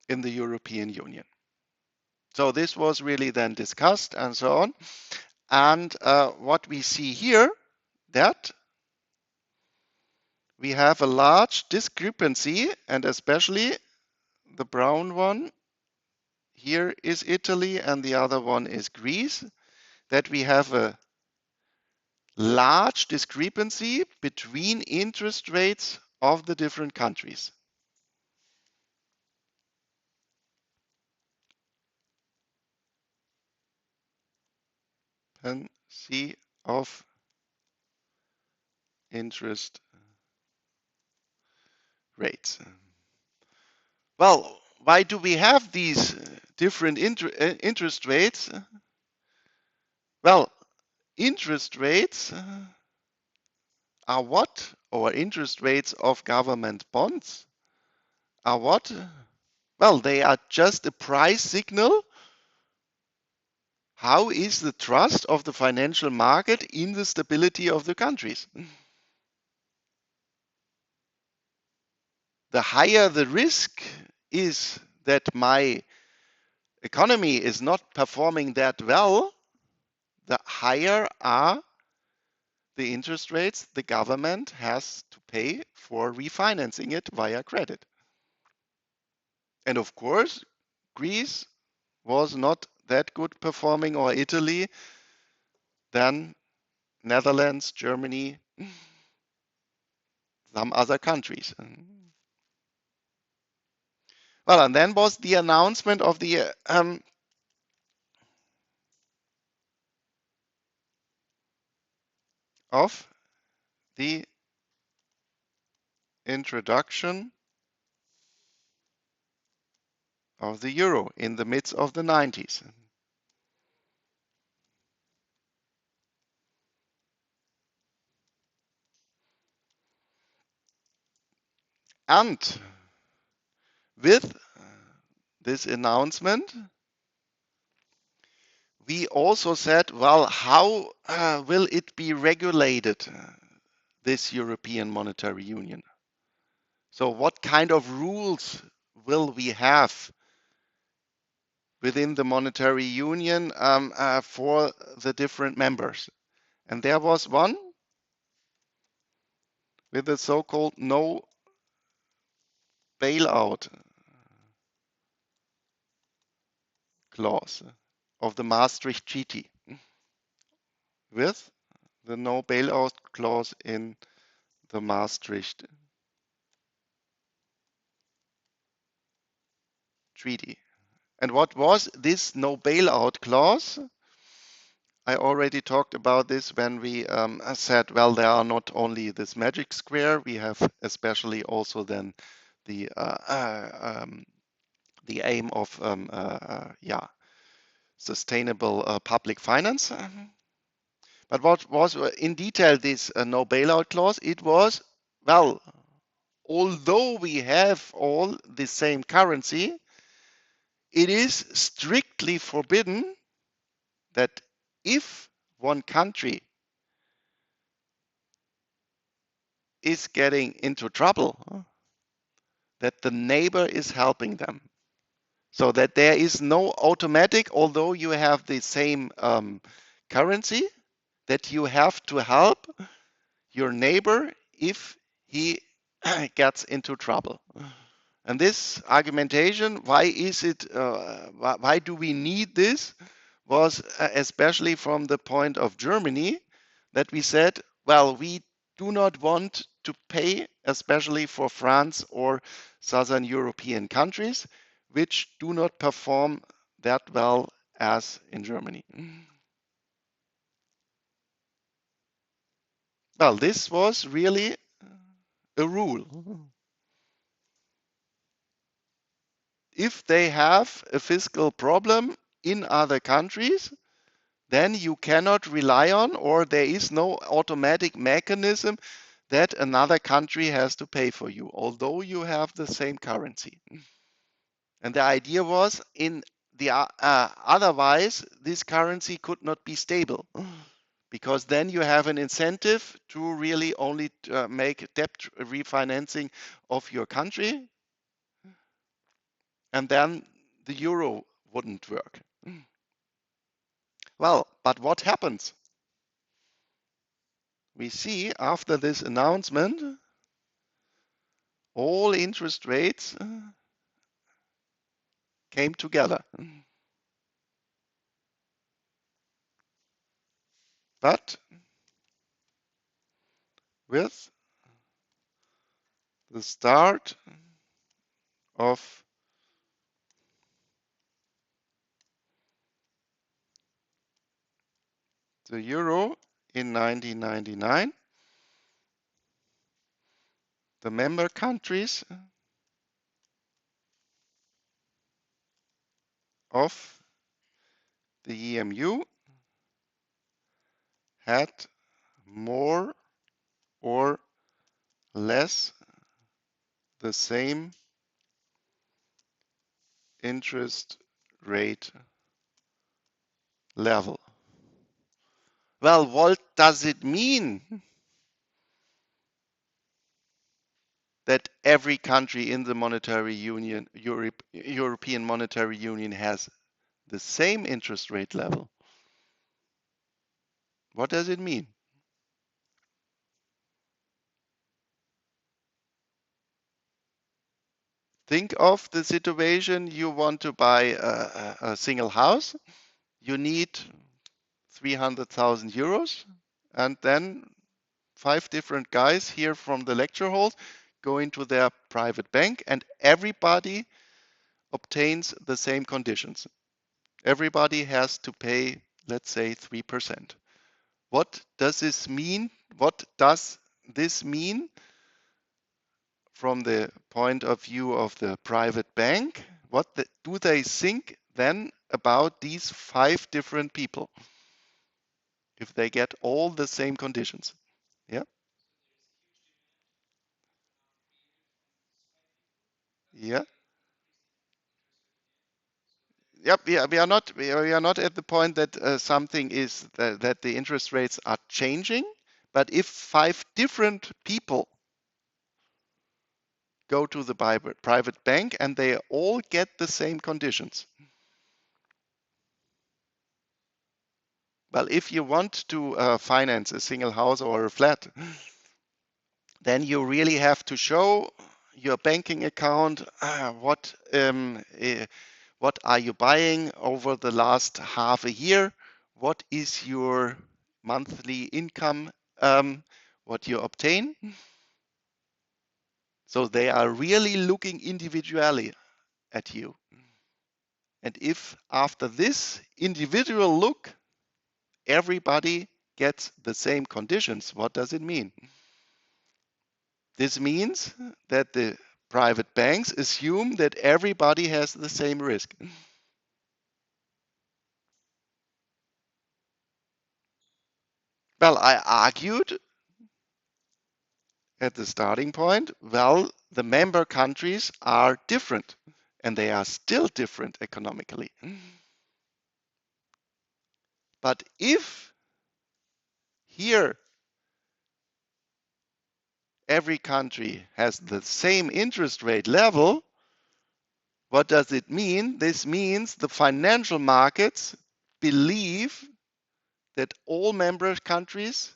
in the European Union. So this was really then discussed and so on. And what we see here, that we have a large discrepancy, and especially the brown one here is Italy and the other one is Greece, that we have a large discrepancy between interest rates of the different countries. And see of interest rates. Well, why do we have these different interest rates? Well, interest rates are what? Or interest rates of government bonds are what? Well, they are just a price signal. How is the trust of the financial market in the stability of the countries? The higher the risk is that my economy is not performing that well, the higher are the interest rates the government has to pay for refinancing it via credit. And of course, Greece was not that good performing, or Italy, than Netherlands, Germany, some other countries. Well, and then was the announcement of the introduction of the euro in the midst of the 90s. And with this announcement, we also said, well, how will it be regulated, this European Monetary Union? So what kind of rules will we have within the monetary union for the different members? And there was one with the so-called no bailout clause of the Maastricht Treaty, with the no bailout clause in the Maastricht Treaty. And what was this no bailout clause? I already talked about this when we said, well, there are not only this magic square, we have especially also then the aim of sustainable public finance. But what was in detail this no bailout clause? It was, well, although we have all the same currency, it is strictly forbidden that if one country is getting into trouble, that the neighbor is helping them. So that there is no automatic, although you have the same currency, that you have to help your neighbor if he gets into trouble. And this argumentation, why do we need this, was especially from the point of Germany, that we said, well, we do not want to pay, especially for France or Southern European countries, which do not perform that well as in Germany. Well, this was really a rule. If they have a fiscal problem in other countries, then you cannot rely on, or there is no automatic mechanism that another country has to pay for you, although you have the same currency. And the idea was in the otherwise this currency could not be stable because then you have an incentive to really only make debt refinancing of your country, and then the euro wouldn't work. Well, but what happens? We see after this announcement, all interest rates came together. But with the start of the euro in 1999, the member countries of the EMU had more or less the same interest rate level. Well, what does it mean that every country in the monetary union, European monetary union, has the same interest rate level? What does it mean? Think of the situation: you want to buy a single house, you need 300,000 euros, and then 5 different guys here from the lecture halls go into their private bank, and everybody obtains the same conditions. Everybody has to pay, let's say, 3%. What does this mean? What does this mean from the point of view of the private bank? What do they think then about these 5 different people if they get all the same conditions? Yeah. Yeah. Yep, we are not at the point that something is that the interest rates are changing, but if 5 different people go to the private bank and they all get the same conditions. Well, if you want to finance a single house or a flat, then you really have to show your banking account what are you buying over the last half a year, what is your monthly income, what you obtain. So they are really looking individually at you. And if after this individual look, everybody gets the same conditions, what does it mean? This means that the private banks assume that everybody has the same risk. Well, I argued at the starting point, well, the member countries are different, and they are still different economically. But if here every country has the same interest rate level, what does it mean? This means the financial markets believe that all member countries,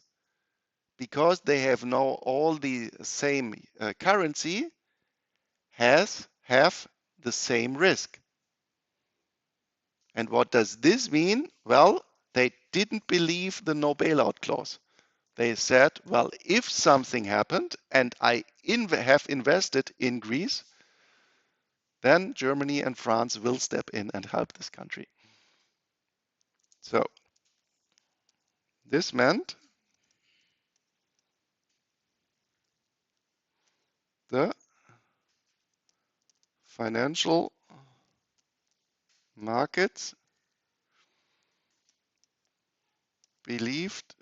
because they have now all the same currency, have the same risk. And what does this mean? Well, they didn't believe the no bailout clause. They said, well, if something happened and I have invested in Greece, then Germany and France will step in and help this country. So this meant the financial markets believed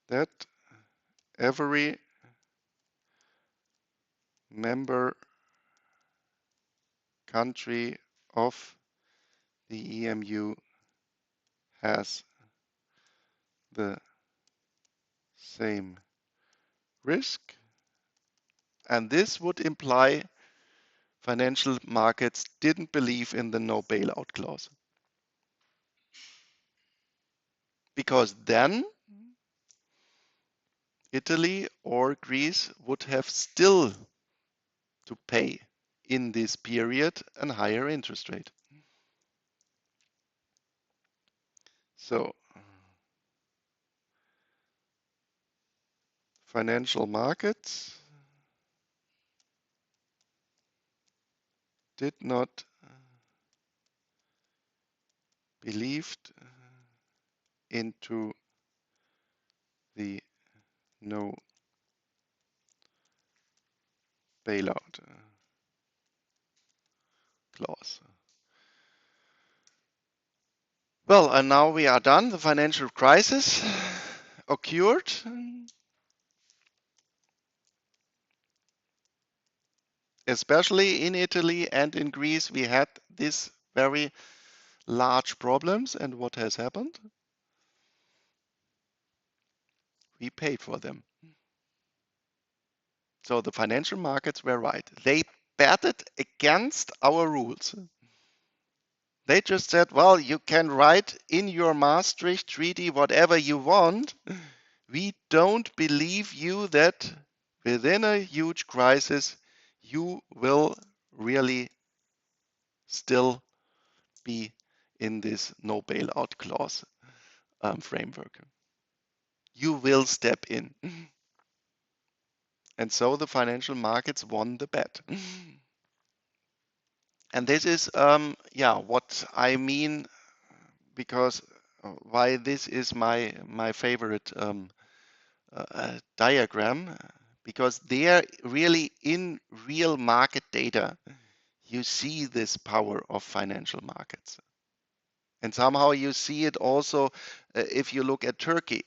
that every member country of the EMU has the same risk, and this would imply financial markets didn't believe in the no bailout clause. Because then Italy or Greece would have still to pay in this period a higher interest rate. So financial markets did not believe into the no bailout clause. Well, and now we are done. The financial crisis occurred. Especially in Italy and in Greece, we had these very large problems. And what has happened? We paid for them. So the financial markets were right. They betted against our rules. They just said, well, you can write in your Maastricht Treaty whatever you want. We don't believe you that within a huge crisis, you will really still be in this no bailout clause framework. You will step in. And so the financial markets won the bet. And this is, what I mean, because why this is my favorite diagram, because there really in real market data, you see this power of financial markets. And somehow you see it also if you look at Turkey,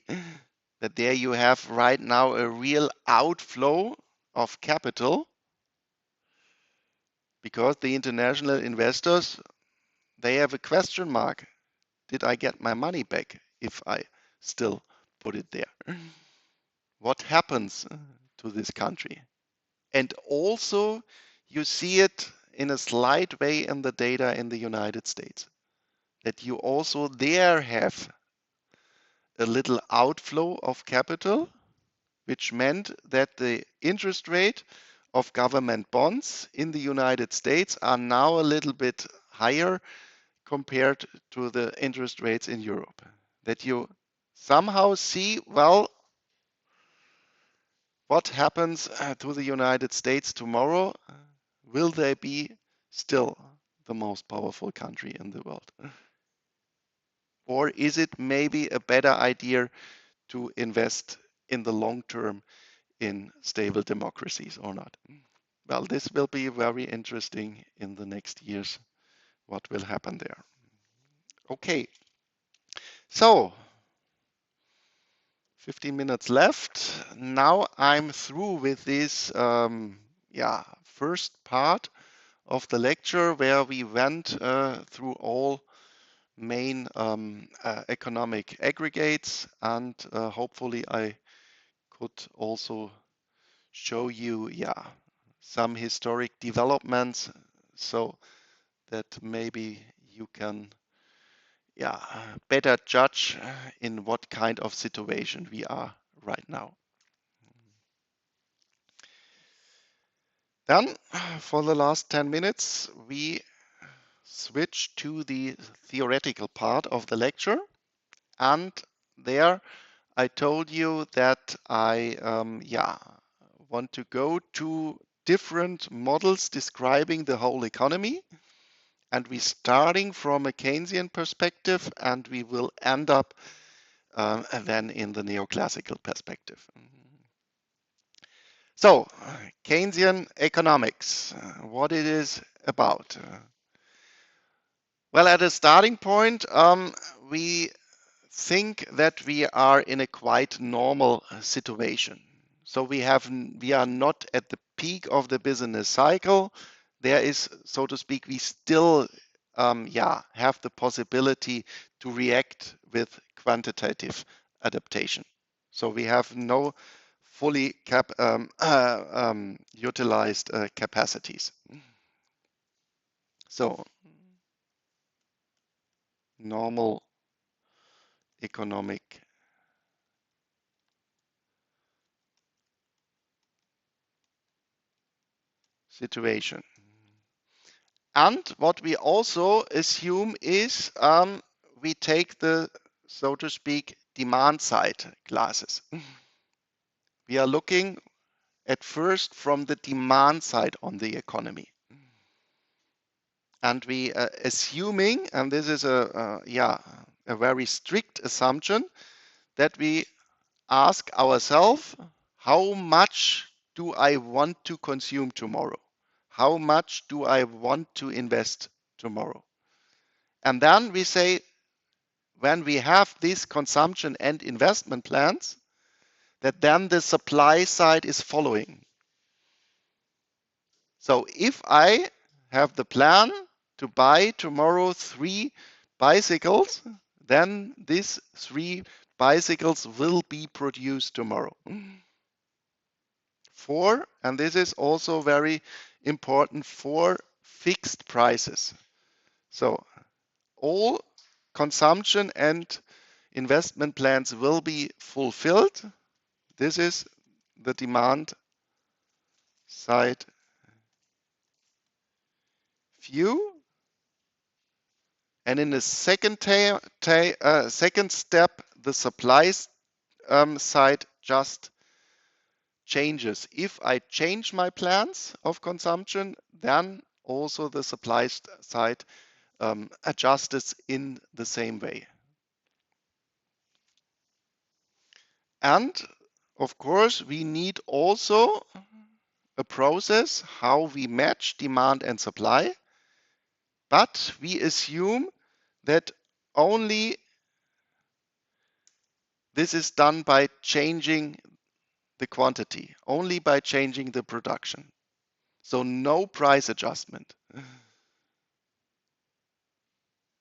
that there you have right now a real outflow of capital because the international investors, they have a question mark. Did I get my money back if I still put it there? What happens to this country? And also you see it in a slight way in the data in the United States, that you also there have a little outflow of capital, which meant that the interest rate of government bonds in the United States are now a little bit higher compared to the interest rates in Europe. That you somehow see, well, what happens to the United States tomorrow? Will they be still the most powerful country in the world? Or is it maybe a better idea to invest in the long term in stable democracies or not? Well, this will be very interesting in the next years, what will happen there. Okay, so 15 minutes left. Now I'm through with this first part of the lecture where we went through all main economic aggregates, and hopefully I could also show you some historic developments so that maybe you can better judge in what kind of situation we are right now. Then for the last 10 minutes we switch to the theoretical part of the lecture, and there I told you that I want to go to different models describing the whole economy, and we're starting from a Keynesian perspective, and we will end up then in the neoclassical perspective. So, Keynesian economics, what it is about. Well, at a starting point, we think that we are in a quite normal situation. So we are not at the peak of the business cycle. There is, so to speak, we still have the possibility to react with quantitative adaptation. So we have no fully utilized capacities. So normal economic situation. And what we also assume is we take the, so to speak, demand side classes. We are looking at first from the demand side on the economy. And we assuming, and this is a very strict assumption, that we ask ourselves, how much do I want to consume tomorrow? How much do I want to invest tomorrow? And then we say, when we have these consumption and investment plans, that then the supply side is following. So if I have the plan to buy tomorrow 3 bicycles, then these 3 bicycles will be produced tomorrow. 4, and this is also very important, 4 fixed prices. So all consumption and investment plans will be fulfilled. This is the demand side view. And in the second step, the supply side just changes. If I change my plans of consumption, then also the supply side adjusts in the same way. And of course, we need also a process how we match demand and supply, but we assume that only this is done by changing the quantity, only by changing the production. So no price adjustment.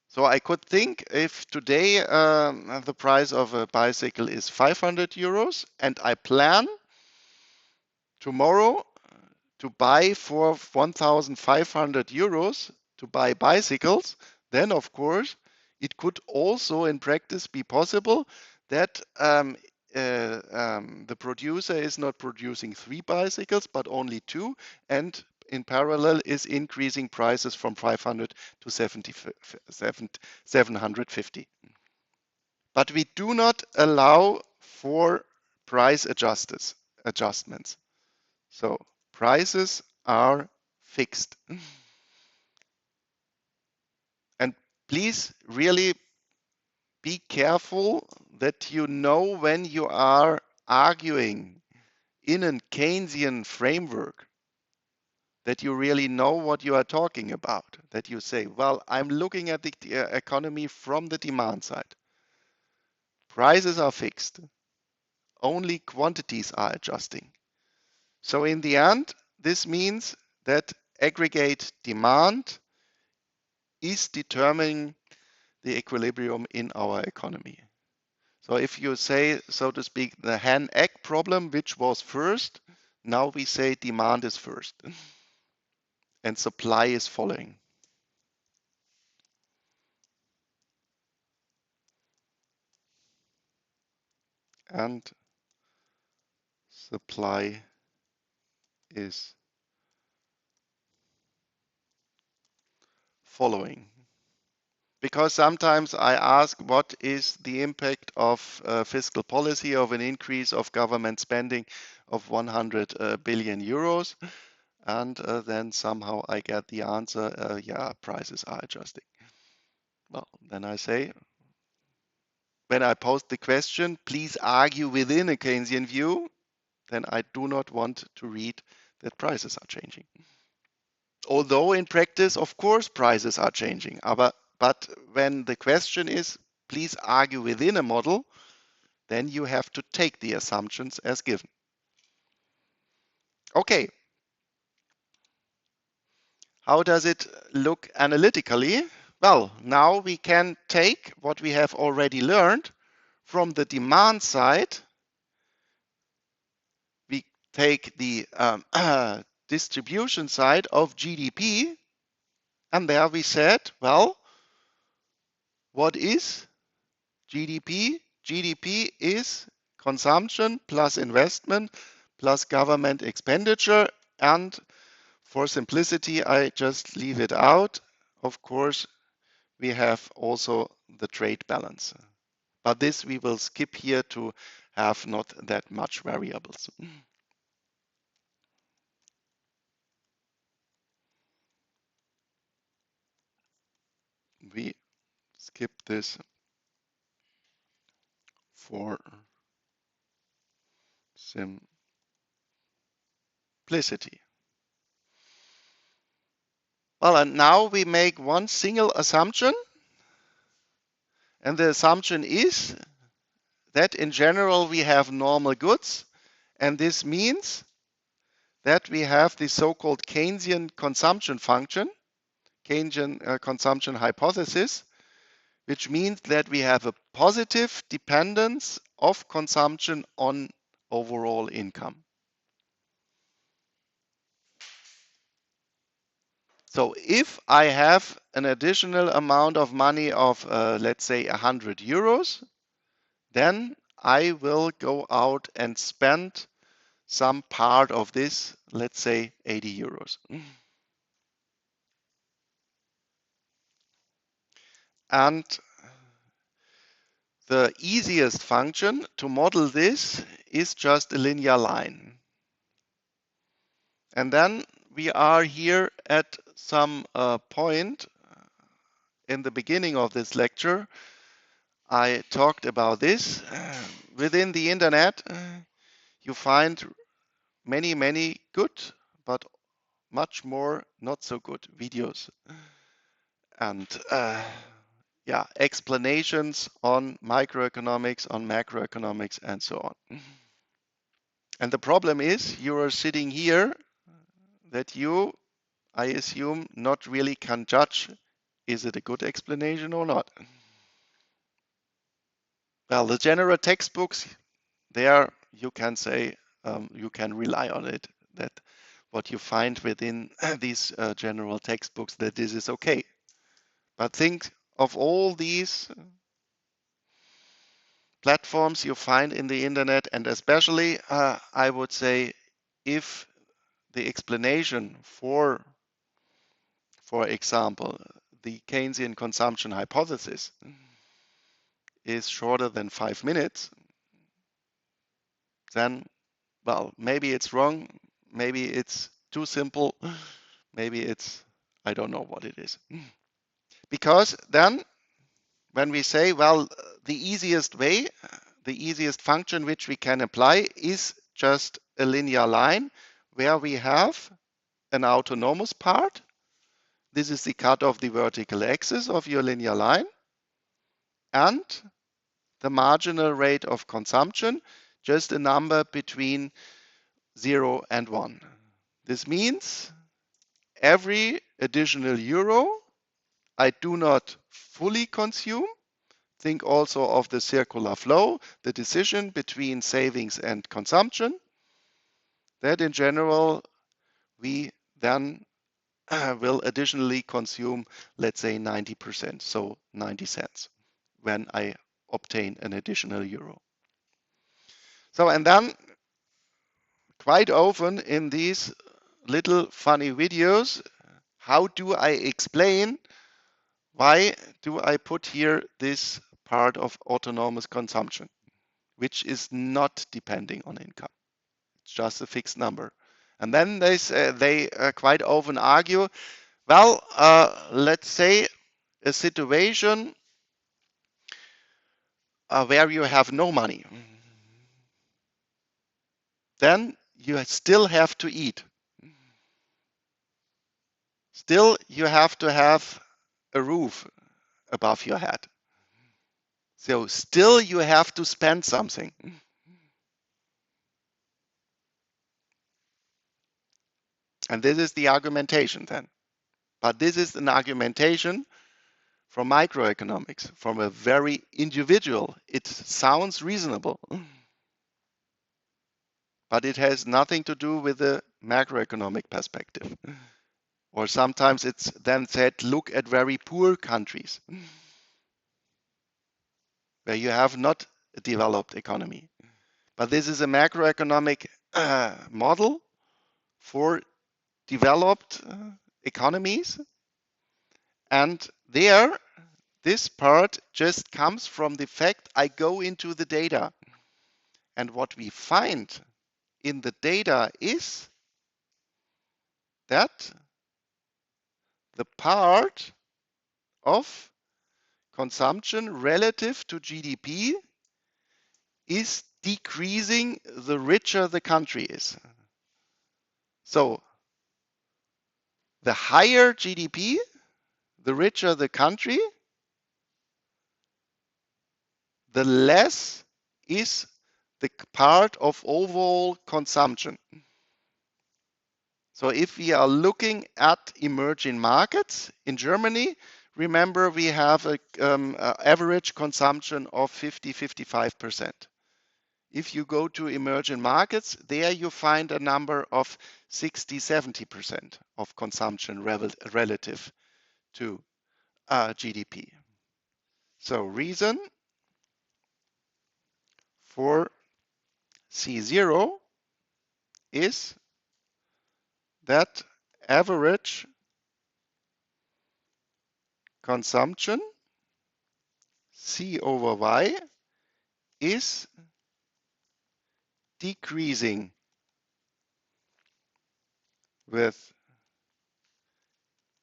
So I could think, if today the price of a bicycle is 500 euros and I plan tomorrow to buy for 1,500 euros to buy bicycles, then of course it could also in practice be possible that the producer is not producing 3 bicycles but only 2, and in parallel is increasing prices from 500 to 750. But we do not allow for price adjustments. So prices are fixed. And please really be careful that you know when you are arguing in a Keynesian framework, that you really know what you are talking about, that you say, well, I'm looking at the economy from the demand side. Prices are fixed. Only quantities are adjusting. So in the end, this means that aggregate demand is determining the equilibrium in our economy. So if you say, so to speak, the hen-egg problem, which was first, now we say demand is first and supply is following. And supply is following. Because sometimes I ask, what is the impact of fiscal policy of an increase of government spending of 100 billion euros? And then somehow I get the answer, yeah, prices are adjusting. Well, then I say, when I pose the question, please argue within a Keynesian view, then I do not want to read that prices are changing. Although in practice, of course, prices are changing, but But when the question is, please argue within a model, then you have to take the assumptions as given. Okay, how does it look analytically? Well, now we can take what we have already learned from the demand side. We take the distribution side of GDP, and there we said, well, what is GDP? GDP is consumption plus investment plus government expenditure, and for simplicity, I just leave it out. Of course, we have also the trade balance. But this we will skip here to have not that much variables. We skip this for simplicity. Well, and now we make one single assumption. And the assumption is that in general we have normal goods. And this means that we have the so-called Keynesian consumption function, Keynesian consumption hypothesis, which means that we have a positive dependence of consumption on overall income. So if I have an additional amount of money of, let's say, 100 euros, then I will go out and spend some part of this, let's say 80 euros. And the easiest function to model this is just a linear line. And then we are here at some point in the beginning of this lecture. I talked about this. Within the internet, you find many good, but much more not so good videos. And yeah, explanations on microeconomics, on macroeconomics, and so on. And the problem is you are sitting here that you, I assume, not really can judge, is it a good explanation or not? Well, the general textbooks, there you can say, you can rely on it, that what you find within these general textbooks, that this is okay. But think of all these platforms you find in the internet, and especially I would say if the explanation for example, the Keynesian consumption hypothesis is shorter than 5 minutes, then, well, maybe it's wrong, maybe it's too simple, maybe it's, I don't know what it is. Because then when we say, well, the easiest way, the easiest function which we can apply is just a linear line where we have an autonomous part. This is the cut of the vertical axis of your linear line, and the marginal rate of consumption, just a number between 0 and 1. This means every additional euro I do not fully consume. Think also of the circular flow, the decision between savings and consumption, that in general we then will additionally consume, let's say 90%, so 90 cents when I obtain an additional euro. So, and then quite often in these little funny videos, how do I explain why do I put here this part of autonomous consumption, which is not depending on income? It's just a fixed number. And then they quite often argue, well, let's say a situation where you have no money, then you still have to eat. Still, you have to have a roof. above your head. So still you have to spend something. And this is the argumentation then. But this is an argumentation from microeconomics, from a very individual. It sounds reasonable, but it has nothing to do with the macroeconomic perspective. Or sometimes it's then said, look at very poor countries where you have not a developed economy. But this is a macroeconomic model for developed economies. And there, this part just comes from the fact I go into the data. And what we find in the data is that the part of consumption relative to GDP is decreasing the richer the country is. So the higher GDP, the richer the country, the less is the part of overall consumption. So if we are looking at emerging markets in Germany, remember we have an average consumption of 50-55%. If you go to emerging markets, there you find a number of 60-70% of consumption relative to GDP. So reason for C0 is that average consumption C over Y is decreasing with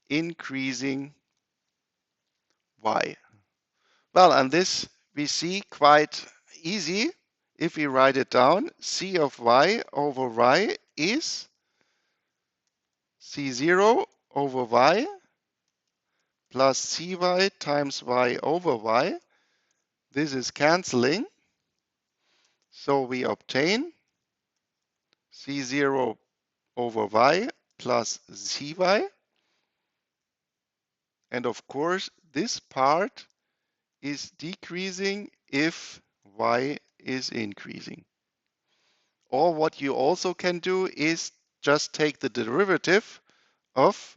increasing Y. Well, and this we see quite easy if we write it down. C of Y over Y is C0 over Y plus Cy times Y over Y. This is canceling. So we obtain C0 over Y plus Cy. And of course, this part is decreasing if Y is increasing. Or what you also can do is just take the derivative of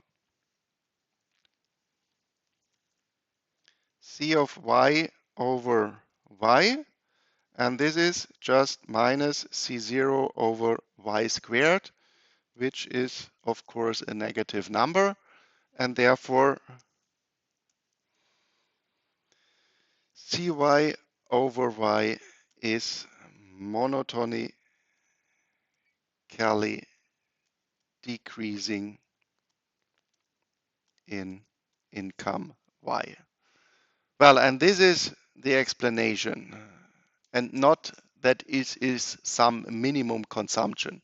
C of Y over Y, and this is just minus C0 over Y squared, which is of course a negative number, and therefore Cy over Y is monotonically decreasing in income Y. Well, and this is the explanation, and not that it is some minimum consumption.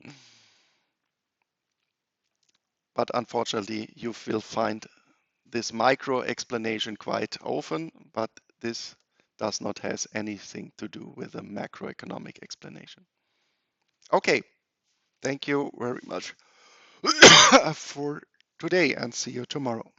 But unfortunately, you will find this micro explanation quite often, but this does not have anything to do with a macroeconomic explanation. Okay, thank you very much for today and see you tomorrow.